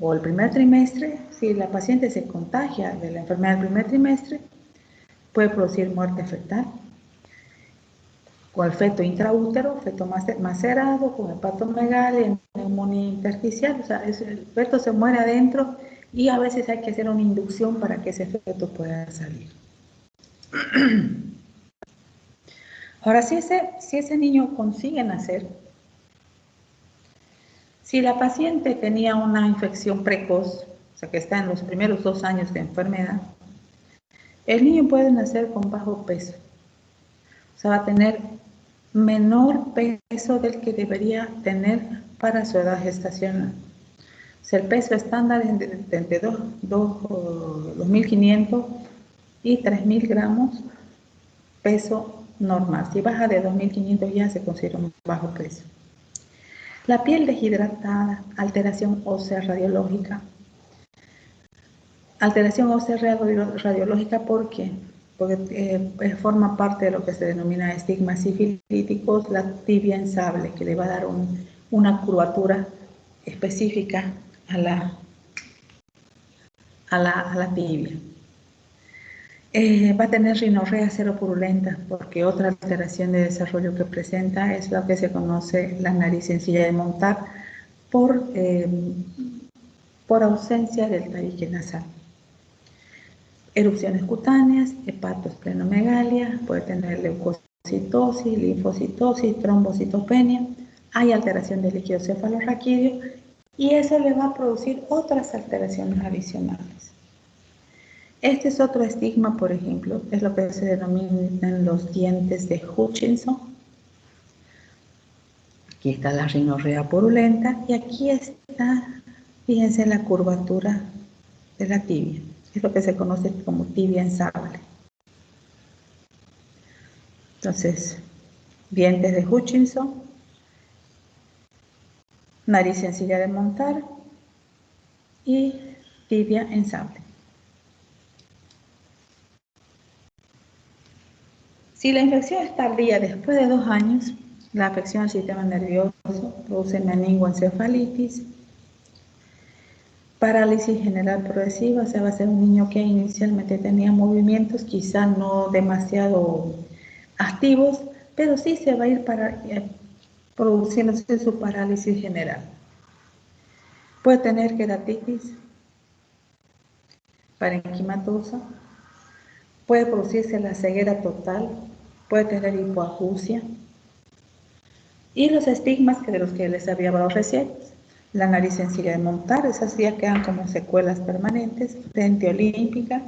[SPEAKER 1] o el primer trimestre, si la paciente se contagia de la enfermedad del primer trimestre, puede producir muerte fetal, con el feto intraútero, feto macerado, con hepatomegalia, neumonía intersticial, o sea, el feto se muere adentro y a veces hay que hacer una inducción para que ese feto pueda salir. Ahora, si ese niño consigue nacer, si la paciente tenía una infección precoz, o sea que está en los primeros 2 años de enfermedad, el niño puede nacer con bajo peso. O sea, va a tener menor peso del que debería tener para su edad gestacional. O sea, el peso estándar es de entre 2.500 y 3.000 gramos, peso normal. Si baja de 2.500 ya se considera un bajo peso. La piel deshidratada, alteración ósea radiológica. Alteración ósea radiológica, ¿por qué? Porque forma parte de lo que se denomina estigmas sifilíticos, la tibia en sable, que le va a dar una curvatura específica a la tibia. Va a tener rinorrea seropurulenta, porque otra alteración de desarrollo que presenta es lo que se conoce la nariz sencilla de montar por ausencia del tabique nasal. Erupciones cutáneas, hepatosplenomegalia, puede tener leucocitosis, linfocitosis, trombocitopenia, hay alteración del líquido cefalorraquídeo y eso le va a producir otras alteraciones adicionales. Este es otro estigma, por ejemplo, es lo que se denominan los dientes de Hutchinson. Aquí está la rinorrea purulenta y aquí está, fíjense, la curvatura de la tibia. Es lo que se conoce como tibia en sable. Entonces, dientes de Hutchinson, nariz sencilla de montar y tibia en sable. Si la infección es tardía después de 2 años, la afección al sistema nervioso produce meningoencefalitis, parálisis general progresiva, o sea, va a ser un niño que inicialmente tenía movimientos quizá no demasiado activos, pero sí se va a ir produciéndose su parálisis general. Puede tener queratitis parenquimatosa, puede producirse la ceguera total, puede tener hipoacusia y los estigmas de los que les había hablado recién. La nariz sencilla de montar, esas ya quedan como secuelas permanentes, frente olímpica,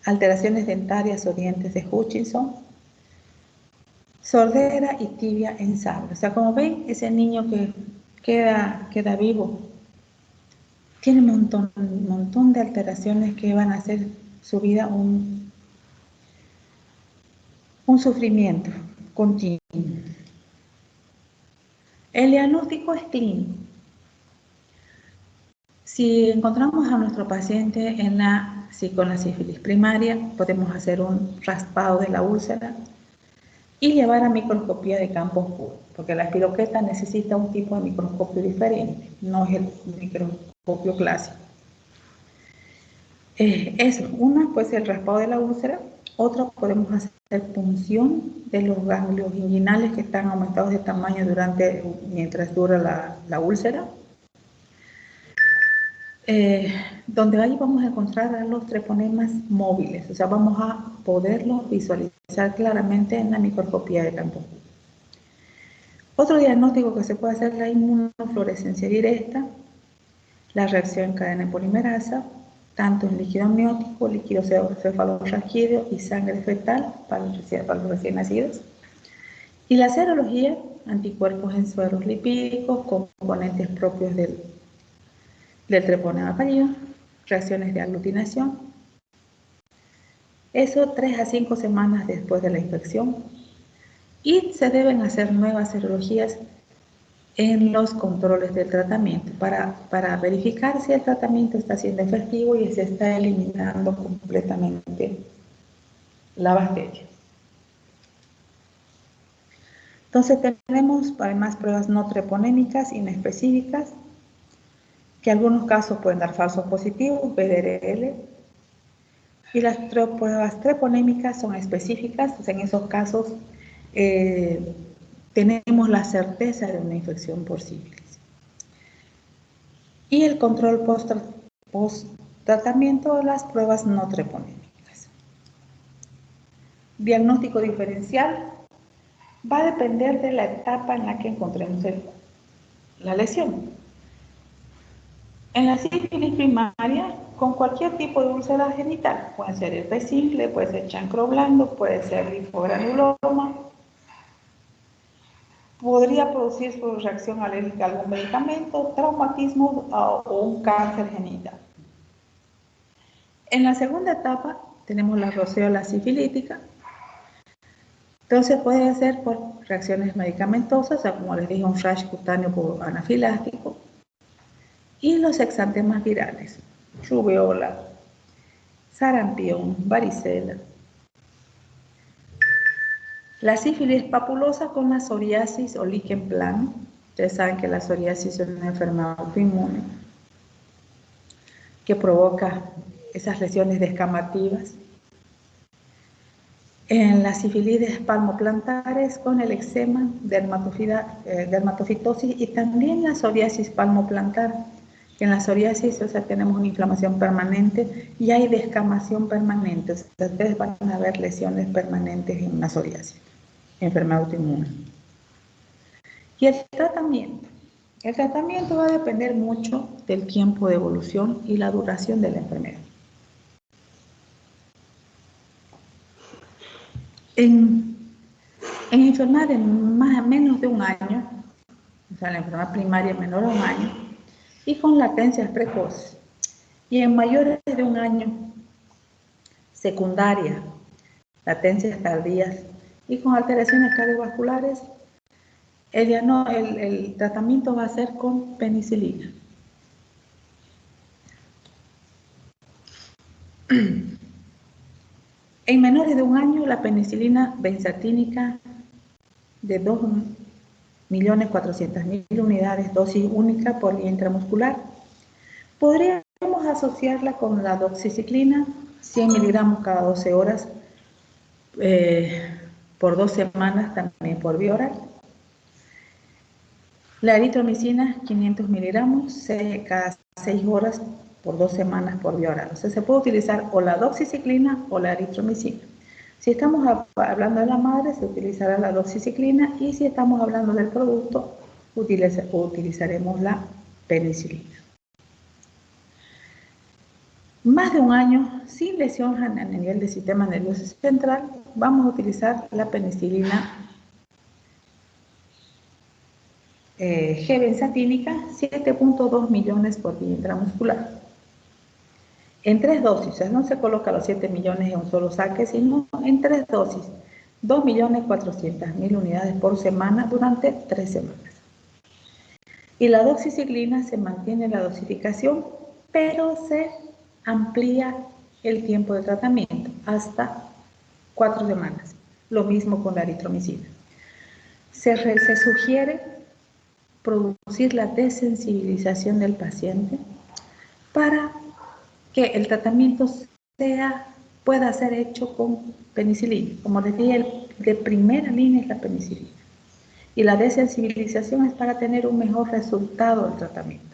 [SPEAKER 1] alteraciones dentarias o dientes de Hutchinson, sordera y tibia en sable. O sea, como ven, ese niño que queda vivo tiene un montón de alteraciones que van a hacer su vida un sufrimiento continuo. El diagnóstico es clínico. Si encontramos a nuestro paciente con la sífilis primaria, podemos hacer un raspado de la úlcera y llevar a microscopía de campo oscuro, porque la espiroqueta necesita un tipo de microscopio diferente, no es el microscopio clásico. Una puede ser el raspado de la úlcera, otra podemos hacer punción de los ganglios inguinales que están aumentados de tamaño mientras dura la úlcera. Donde ahí vamos a encontrar a los treponemas móviles, o sea, vamos a poderlos visualizar claramente en la microscopía de campo. Otro diagnóstico que se puede hacer es la inmunofluorescencia directa, la reacción en cadena polimerasa, tanto en líquido amniótico, líquido cefalorraquídeo y sangre fetal para los recién nacidos. Y la serología, anticuerpos en sueros lipídicos, componentes propios del treponema pallidum, reacciones de aglutinación. Eso 3 a 5 semanas después de la infección. Y se deben hacer nuevas serologías en los controles del tratamiento para verificar si el tratamiento está siendo efectivo y se está eliminando completamente la bacteria. Entonces tenemos además pruebas no treponémicas inespecíficas, que en algunos casos pueden dar falsos positivos, BDRL, y las pruebas treponémicas son específicas, entonces en esos casos tenemos la certeza de una infección por sífilis. Y el control post-tratamiento de las pruebas no treponémicas. Diagnóstico diferencial, va a depender de la etapa en la que encontremos la lesión. En la sífilis primaria, con cualquier tipo de úlcera genital, puede ser herpes simple, puede ser chancro blando, puede ser linfogranuloma, podría producir su reacción alérgica a algún medicamento, traumatismo o un cáncer genital. En la segunda etapa tenemos la roceola sifilítica. Entonces puede ser por reacciones medicamentosas, o sea, como les dije, un rash cutáneo por anafiláctico, y los exantemas virales, rubeola, sarampión, varicela. La sífilis papulosa con la psoriasis o lichen plano. Ustedes saben que la psoriasis es una enfermedad autoinmune que provoca esas lesiones descamativas. En las sífilis palmoplantares con el eczema, dermatofitosis y también la psoriasis palmoplantar. En la psoriasis, o sea, tenemos una inflamación permanente y hay descamación permanente. O sea, ustedes van a ver lesiones permanentes en una psoriasis, enfermedad autoinmune. Y el tratamiento va a depender mucho del tiempo de evolución y la duración de la enfermedad. En enfermedades menos de un año, o sea, la enfermedad primaria menor a un año, y con latencias precoces, y en mayores de un año, secundaria, latencias tardías, y con alteraciones cardiovasculares, el tratamiento va a ser con penicilina. En menores de un año, la penicilina benzatínica de 2.400.000 unidades, dosis única por vía intramuscular. Podríamos asociarla con la doxiciclina, 100 miligramos cada 12 horas, por 2 semanas, también por vía oral. La eritromicina, 500 miligramos, cada 6 horas por 2 semanas por vía oral. O sea, se puede utilizar o la doxiciclina o la eritromicina. Si estamos hablando de la madre, se utilizará la doxiciclina, y si estamos hablando del producto, utilizaremos la penicilina. Más de un año sin lesión a nivel del sistema nervioso central, vamos a utilizar la penicilina G-benzatínica, 7.2 millones por vía intramuscular. En 3 dosis, o sea, no se coloca los 7 millones en un solo saque, sino en 3 dosis, 2.400.000 unidades por semana durante 3 semanas. Y la doxiciclina se mantiene la dosificación, pero se amplía el tiempo de tratamiento hasta 4 semanas. Lo mismo con la eritromicina. Se sugiere producir la desensibilización del paciente para que el tratamiento pueda ser hecho con penicilina. Como les dije, de primera línea es la penicilina. Y la desensibilización es para tener un mejor resultado del tratamiento.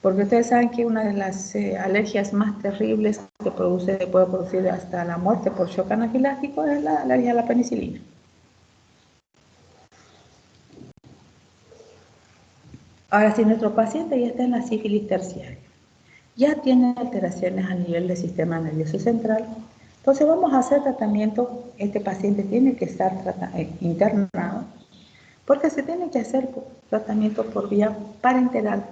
[SPEAKER 1] Porque ustedes saben que una de las alergias más terribles que puede producir hasta la muerte por shock anafiláctico es la alergia a la penicilina. Ahora, si nuestro paciente ya está en la sífilis terciaria, ya tiene alteraciones a nivel del sistema nervioso central, entonces vamos a hacer tratamiento. Este paciente tiene que estar internado, porque se tiene que hacer tratamiento por vía parenteral.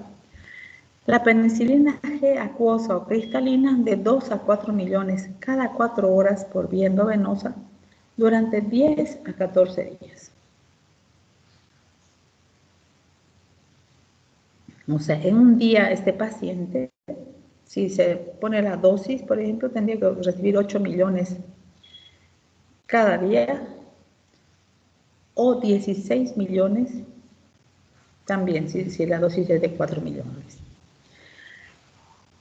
[SPEAKER 1] La penicilina G acuosa o cristalina de 2 a 4 millones cada 4 horas por vía endovenosa durante 10 a 14 días. O sea, en un día este paciente, si se pone la dosis, por ejemplo, tendría que recibir 8 millones cada día o 16 millones también, si la dosis es de 4 millones.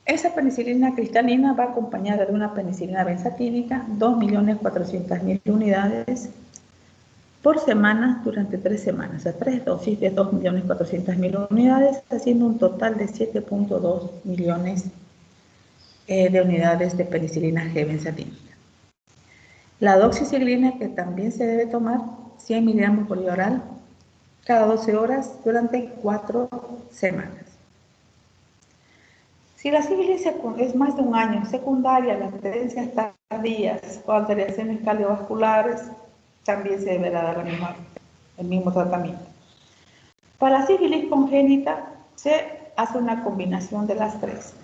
[SPEAKER 1] Esa penicilina cristalina va acompañada de una penicilina benzatínica, 2.400.000 unidades por semana durante 3 semanas, o sea, 3 dosis de 2.400.000 unidades, haciendo un total de 7.2 millones de unidades de penicilina G benzatínica. La doxiciclina, que también se debe tomar 100 miligramos por vía oral cada 12 horas durante 4 semanas. Si la sífilis es más de un año, secundaria, las tendencias tardías o alteraciones cardiovasculares, también se deberá dar el mismo tratamiento. Para la sífilis congénita se hace una combinación de las tres.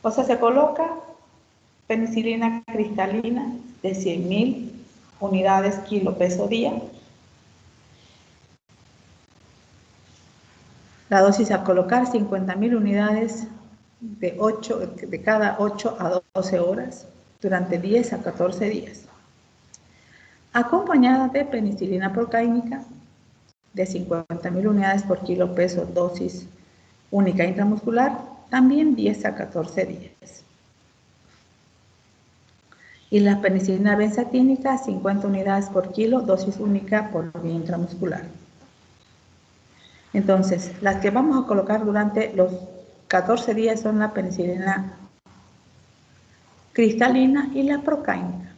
[SPEAKER 1] O sea, se coloca penicilina cristalina de 100.000 unidades kilo peso día. La dosis a colocar 50.000 unidades de cada 8 a 12 horas durante 10 a 14 días. Acompañada de penicilina procáinica de 50.000 unidades por kilo peso, dosis única intramuscular, también 10 a 14 días. Y la penicilina benzatínica, 50 unidades por kilo, dosis única por vía intramuscular. Entonces, las que vamos a colocar durante los 14 días son la penicilina cristalina y la procáinica.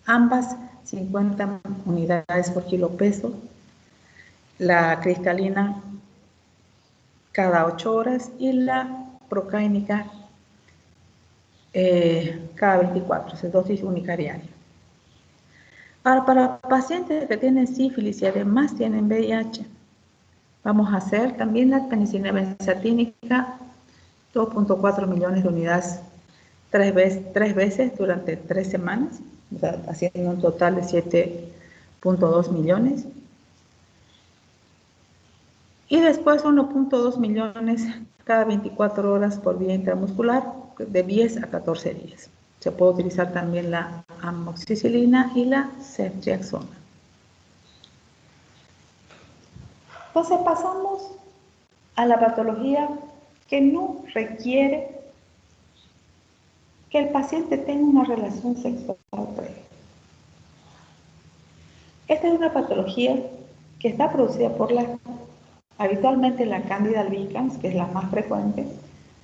[SPEAKER 1] Ambas 50 unidades por kilo peso. La cristalina cada 8 horas y la procáinica cada 24, es dosis única diaria. Ahora, para pacientes que tienen sífilis y además tienen VIH, vamos a hacer también la penicilina benzatínica, 2.4 millones de unidades tres veces durante 3 semanas, o sea, haciendo un total de 7.2 millones. Y después 1.2 millones cada 24 horas por vía intramuscular de 10 a 14 días. Se puede utilizar también la amoxicilina y la ceftriaxona. Entonces pasamos a la patología que no requiere que el paciente tenga una relación sexual previa. Esta es una patología que está producida por habitualmente la Candida albicans, que es la más frecuente,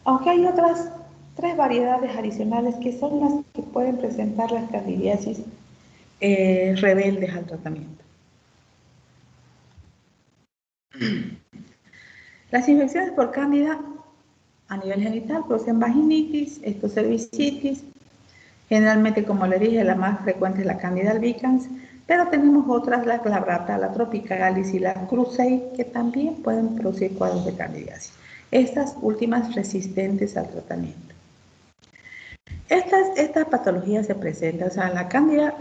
[SPEAKER 1] aunque hay otras 3 variedades adicionales que son las que pueden presentar las candidiasis rebeldes al tratamiento. Las infecciones por cándida a nivel genital producen vaginitis, estocervicitis. Generalmente, como le dije, la más frecuente es la Candida albicans, pero tenemos otras, la glabrata, la tropicalis y la cruzei, que también pueden producir cuadros de candidiasis. Estas últimas resistentes al tratamiento. Esta patología se presenta, o sea, la cándida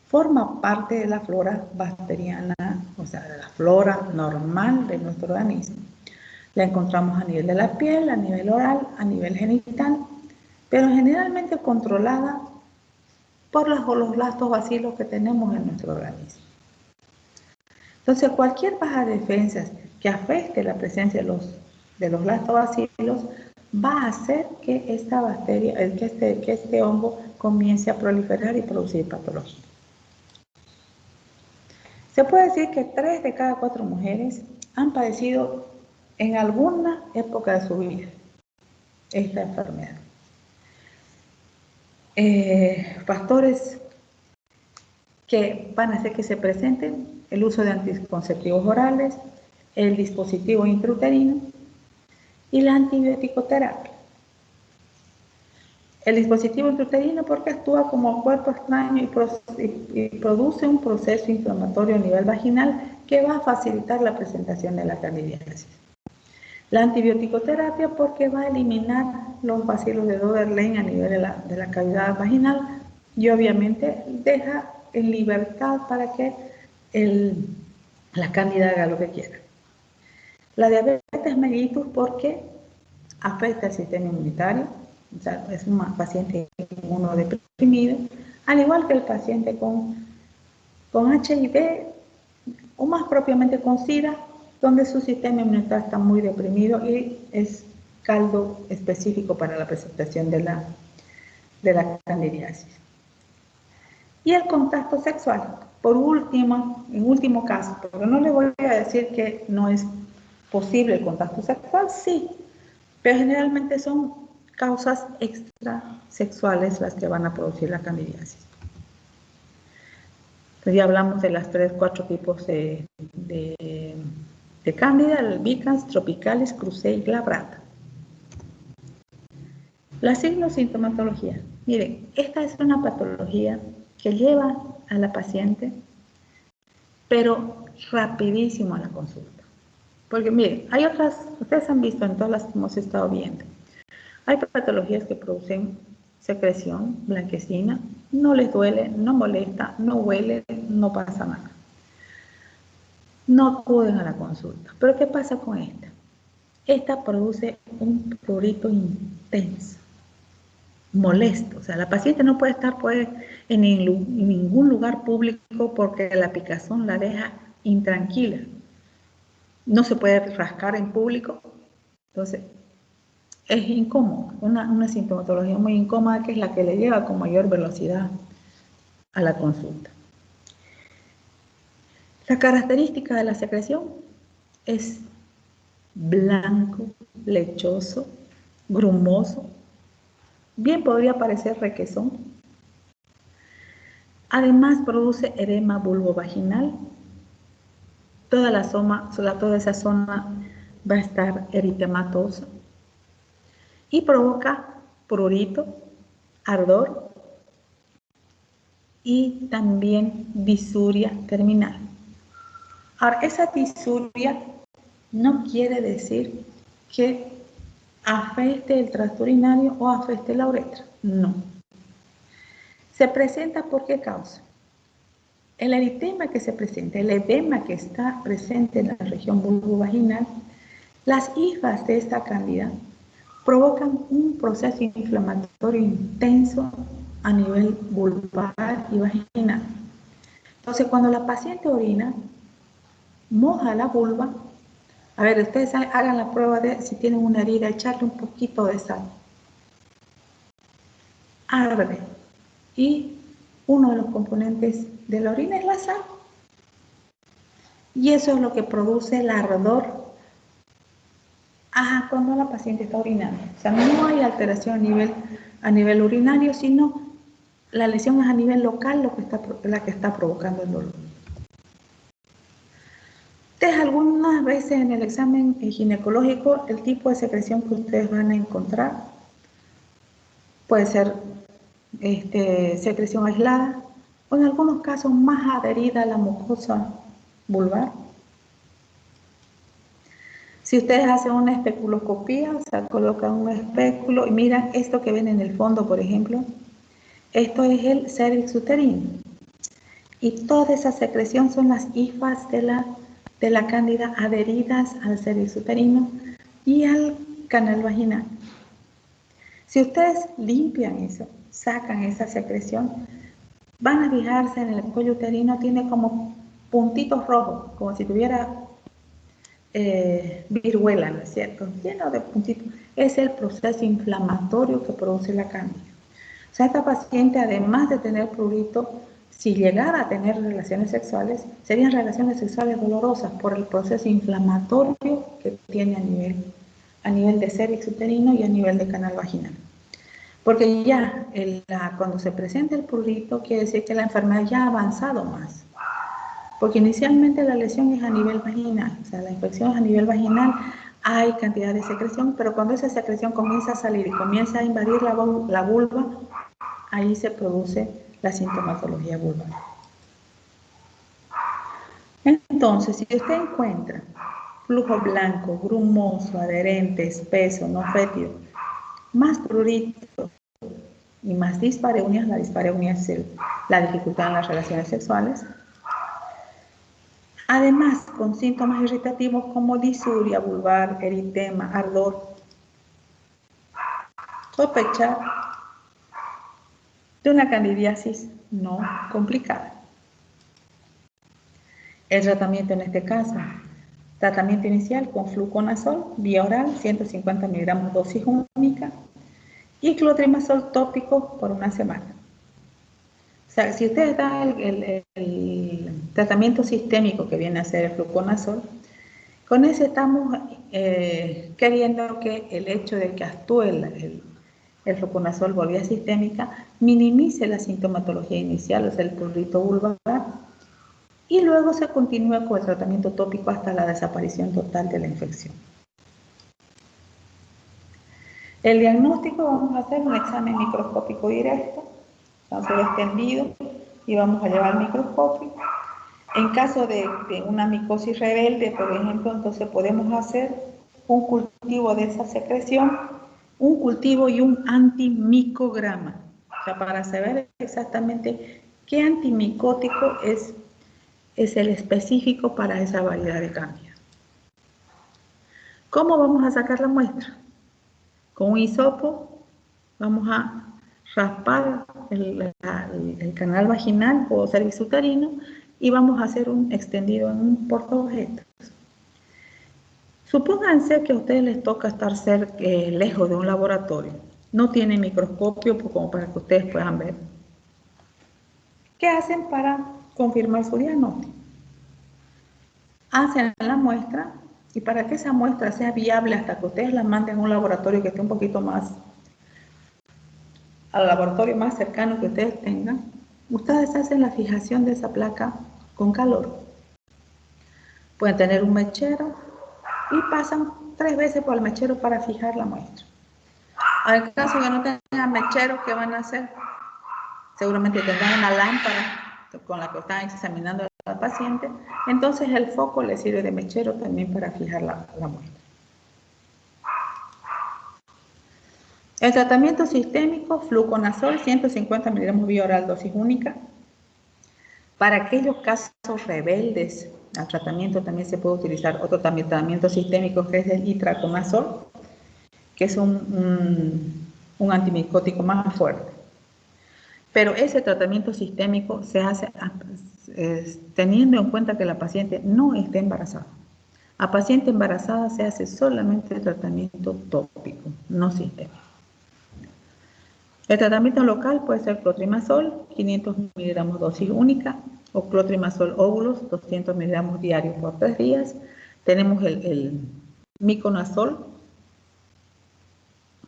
[SPEAKER 1] forma parte de la flora bacteriana, o sea, de la flora normal de nuestro organismo. La encontramos a nivel de la piel, a nivel oral, a nivel genital, pero generalmente controlada por los lactobacilos que tenemos en nuestro organismo. Entonces, cualquier baja de defensas que afecte la presencia de los lactobacilos va a hacer que esta bacteria, que este hongo comience a proliferar y producir patología. Se puede decir que 3 de cada 4 mujeres han padecido en alguna época de su vida esta enfermedad. Factores que van a hacer que se presenten: el uso de anticonceptivos orales, el dispositivo intrauterino y la antibiótico-terapia. El dispositivo intrauterino porque actúa como cuerpo extraño y produce un proceso inflamatorio a nivel vaginal que va a facilitar la presentación de la candidiasis. La antibiótico-terapia porque va a eliminar los bacilos de Dover-Lane a nivel de la cavidad vaginal y obviamente deja en libertad para que la cándida haga lo que quiera. La diabetes mellitus porque afecta el sistema inmunitario, o sea, es un paciente inmunodeprimido, al igual que el paciente con HIV o más propiamente con SIDA, donde su sistema inmunitario está muy deprimido y es caldo específico para la presentación de la candidiasis. Y el contacto sexual, por último, en último caso, porque no le voy a decir que no es posible el contacto sexual, sí, pero generalmente son causas extrasexuales las que van a producir la candidiasis. Entonces ya hablamos de las 4 tipos de cándida, el albicans, tropicalis, crucei y glabrata. La signosintomatología. Miren, esta es una patología que lleva a la paciente, pero rapidísimo a la consulta. Porque miren, hay otras, ustedes han visto en todas las que hemos estado viendo, hay patologías que producen secreción blanquecina, no les duele, no molesta, no huele, no pasa nada. No acuden a la consulta. Pero ¿qué pasa con esta? Esta produce un prurito intenso, molesto. O sea, la paciente no puede estar en ningún lugar público porque la picazón la deja intranquila. No se puede rascar en público. Entonces, es incómodo, una sintomatología muy incómoda que es la que le lleva con mayor velocidad a la consulta. La característica de la secreción es blanco, lechoso, grumoso, bien podría parecer requesón. Además produce edema vulvovaginal. Toda esa zona va a estar eritematosa y provoca prurito, ardor y también disuria terminal. Ahora, esa disuria no quiere decir que afecte el tracto urinario o afecte la uretra, no. ¿Se presenta por qué causa? El eritema que se presenta, el edema que está presente en la región vulvovaginal, las hifas de esta cándida provocan un proceso inflamatorio intenso a nivel vulvar y vaginal. Entonces, cuando la paciente orina, moja la vulva. A ver, ustedes hagan la prueba de si tienen una herida, echarle un poquito de sal. Arde. Y uno de los componentes de la orina es la sal. Y eso es lo que produce el ardor cuando la paciente está orinando. O sea, no hay alteración a nivel urinario, sino la lesión es a nivel local la que está provocando el dolor. Ustedes algunas veces en el examen ginecológico, el tipo de secreción que ustedes van a encontrar puede ser secreción aislada o en algunos casos más adherida a la mucosa vulvar. Si ustedes hacen una especuloscopía, o sea, colocan un espéculo y miran esto que ven en el fondo, por ejemplo, esto es el cervix uterino. Y toda esa secreción son las hifas de la cándida adheridas al cervix uterino y al canal vaginal. Si ustedes limpian eso, sacan esa secreción, van a fijarse en el cuello uterino, tiene como puntitos rojos, como si tuviera viruela, ¿no es cierto? Lleno de puntitos. Es el proceso inflamatorio que produce la cándida. O sea, esta paciente, además de tener prurito, si llegara a tener relaciones sexuales, serían relaciones sexuales dolorosas por el proceso inflamatorio que tiene a nivel de cervix uterino y a nivel de canal vaginal. Porque ya cuando se presenta el prurito, quiere decir que la enfermedad ya ha avanzado más. Porque inicialmente la lesión es a nivel vaginal, o sea, la infección es a nivel vaginal, hay cantidad de secreción, pero cuando esa secreción comienza a salir y comienza a invadir la vulva, ahí se produce la sintomatología vulvar. Entonces, si usted encuentra flujo blanco, grumoso, adherente, espeso, no fétido, más prurito y más dispareunia, la dispareunia es la dificultad en las relaciones sexuales, además con síntomas irritativos como disuria vulvar, eritema, ardor, sospechar de una candidiasis no complicada. El tratamiento en este caso, tratamiento inicial con fluconazol, vía oral, 150 miligramos dosis única, y clotrimazol tópico por una semana. O sea, si ustedes dan el tratamiento sistémico que viene a ser el fluconazol, con ese estamos queriendo que el hecho de que actúe el fluconazol por vía sistémica minimice la sintomatología inicial, o sea, el prurito vulvar, y luego se continúa con el tratamiento tópico hasta la desaparición total de la infección. El diagnóstico, vamos a hacer un examen microscópico directo, caso extendido, y vamos a llevar el microscopio. En caso de una micosis rebelde, por ejemplo, entonces podemos hacer un cultivo de esa secreción, un cultivo y un antimicograma, o sea, para saber exactamente qué antimicótico es el específico para esa variedad de cándida. ¿Cómo vamos a sacar la muestra? Con un hisopo vamos a raspar el canal vaginal o cervicuterino y vamos a hacer un extendido en un portaobjetos. Supónganse que a ustedes les toca estar lejos de un laboratorio. No tienen microscopio como para que ustedes puedan ver. ¿Qué hacen para confirmar su diagnóstico? Hacen la muestra y para que esa muestra sea viable hasta que ustedes la manden a un laboratorio que esté un poquito más, al laboratorio más cercano que ustedes tengan, ustedes hacen la fijación de esa placa con calor. Pueden tener un mechero y pasan 3 veces por el mechero para fijar la muestra. Al caso que no tengan mechero, ¿qué van a hacer? Seguramente tendrán una lámpara con la que están examinando a la paciente, entonces el foco le sirve de mechero también para fijar la muestra. El tratamiento sistémico, fluconazol, 150 miligramos vía oral, dosis única. Para aquellos casos rebeldes al tratamiento también se puede utilizar otro tratamiento sistémico que es el itraconazol, que es un antimicótico más fuerte. Pero ese tratamiento sistémico se hace teniendo en cuenta que la paciente no esté embarazada. A paciente embarazada se hace solamente el tratamiento tópico, no sistémico. El tratamiento local puede ser clotrimazol, 500 miligramos dosis única, o clotrimazol óvulos, 200 miligramos diarios por 3 días. Tenemos el miconazol,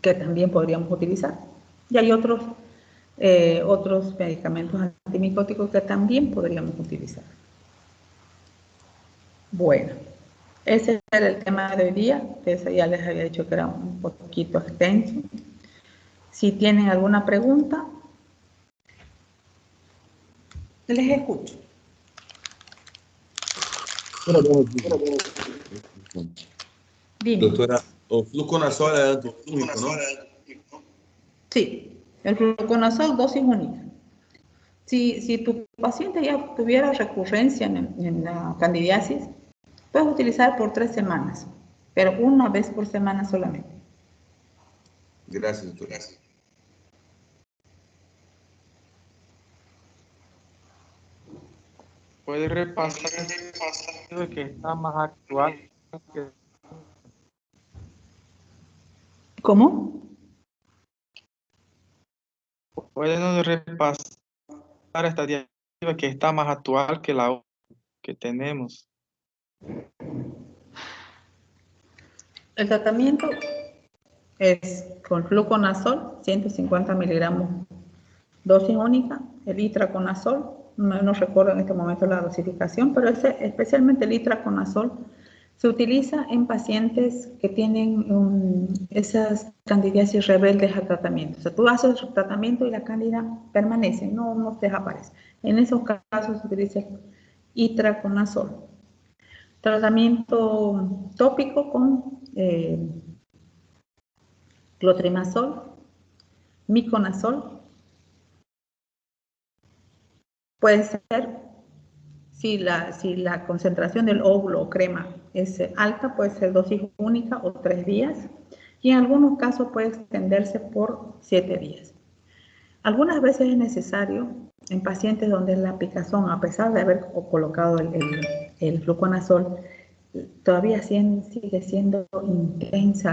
[SPEAKER 1] que también podríamos utilizar. Y hay otros medicamentos antimicóticos que también podríamos utilizar. Bueno, ese era el tema de hoy día, que eso ya les había dicho que era un poquito extenso. Si tienen alguna pregunta, les escucho. Dime.
[SPEAKER 8] Doutora, o fluconazol é antiquímico, não?
[SPEAKER 1] Sí, el fluconazol dosis única. Si tu paciente ya tuviera recurrencia en la candidiasis, puedes utilizar por 3 semanas, pero una vez por semana solamente.
[SPEAKER 8] Graças, doutora.
[SPEAKER 5] Puede repasar que está más actual que
[SPEAKER 1] ¿Cómo?
[SPEAKER 5] pueden repasar esta diapositiva que está más actual que la que tenemos.
[SPEAKER 1] El tratamiento es con fluconazol, 150 miligramos dosis única, el itraconazol, no recuerdo en este momento la dosificación, pero especialmente el itraconazol se utiliza en pacientes que tienen esas candidiasis rebeldes al tratamiento. O sea, tú haces el tratamiento y la cándida permanece, no desaparece. En esos casos se utiliza el itraconazol. Tratamiento tópico con clotrimazol, miconazol. Puede ser, si la concentración del óvulo o crema es alta, puede ser dosis única o 3 días. Y en algunos casos puede extenderse por 7 días. Algunas veces es necesario, en pacientes donde la picazón, a pesar de haber colocado el fluconazol, todavía sigue siendo intenso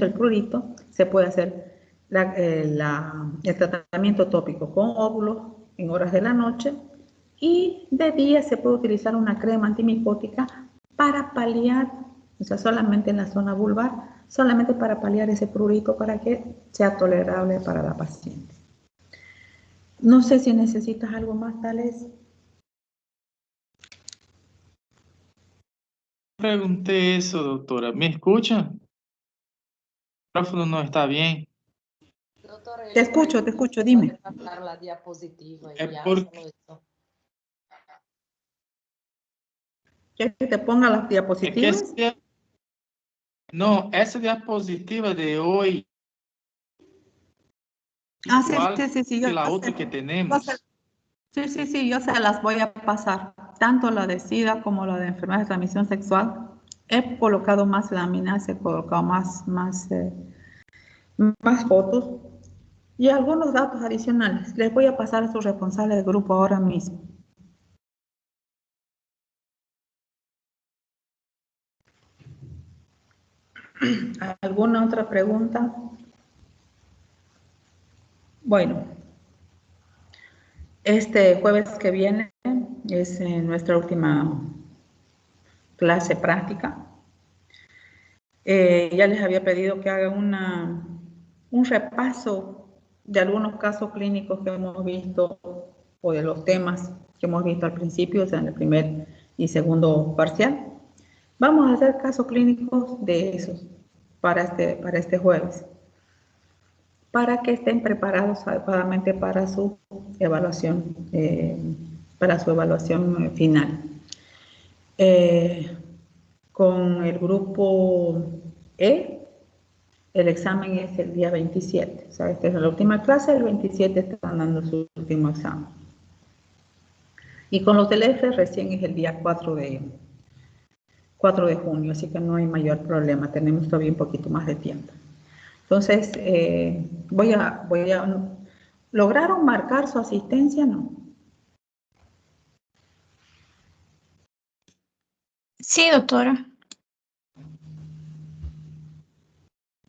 [SPEAKER 1] el prurito, se puede hacer el tratamiento tópico con óvulos en horas de la noche y de día se puede utilizar una crema antimicótica para paliar, o sea, solamente en la zona vulvar, solamente para paliar ese prurito para que sea tolerable para la paciente. No sé si necesitas algo más, Tales.
[SPEAKER 5] pregunté eso, doctora. ¿Me escuchan? El micrófono no está bien.
[SPEAKER 1] Te escucho, dime.
[SPEAKER 5] Es porque
[SPEAKER 1] ¿Quieres que te ponga las
[SPEAKER 5] es
[SPEAKER 1] diapositivas?
[SPEAKER 5] que no, esa diapositiva de hoy
[SPEAKER 1] Ah, sí,
[SPEAKER 5] igual
[SPEAKER 1] sí,
[SPEAKER 5] que la
[SPEAKER 1] yo
[SPEAKER 5] otra
[SPEAKER 1] sé.
[SPEAKER 5] que tenemos.
[SPEAKER 1] Sí, yo se las voy a pasar. Tanto la de SIDA como la de enfermedad de transmisión sexual. He colocado más láminas, he colocado más fotos y algunos datos adicionales. Les voy a pasar a su responsable del grupo ahora mismo. ¿Alguna otra pregunta? Bueno, este jueves que viene es nuestra última clase práctica. Ya les había pedido que hagan un repaso de algunos casos clínicos que hemos visto o de los temas que hemos visto al principio, o sea, en el primer y segundo parcial. Vamos a hacer casos clínicos de esos para este jueves, para que estén preparados adecuadamente para su evaluación, final. Con el grupo E, el examen es el día 27. O sea, esta es la última clase, el 27 están dando su último examen. Y con los del F recién es el día 4 de junio, así que no hay mayor problema, tenemos todavía un poquito más de tiempo. Entonces, ¿lograron marcar su asistencia? No.
[SPEAKER 11] Sí, doctora.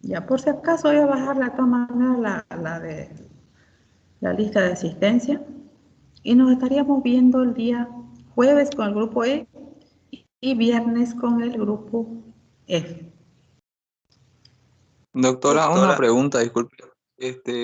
[SPEAKER 1] Ya, por si acaso voy a bajar de todas maneras la lista de asistencia y nos estaríamos viendo el día jueves con el grupo E y viernes con el grupo F.
[SPEAKER 12] Doctora, una pregunta, disculpe.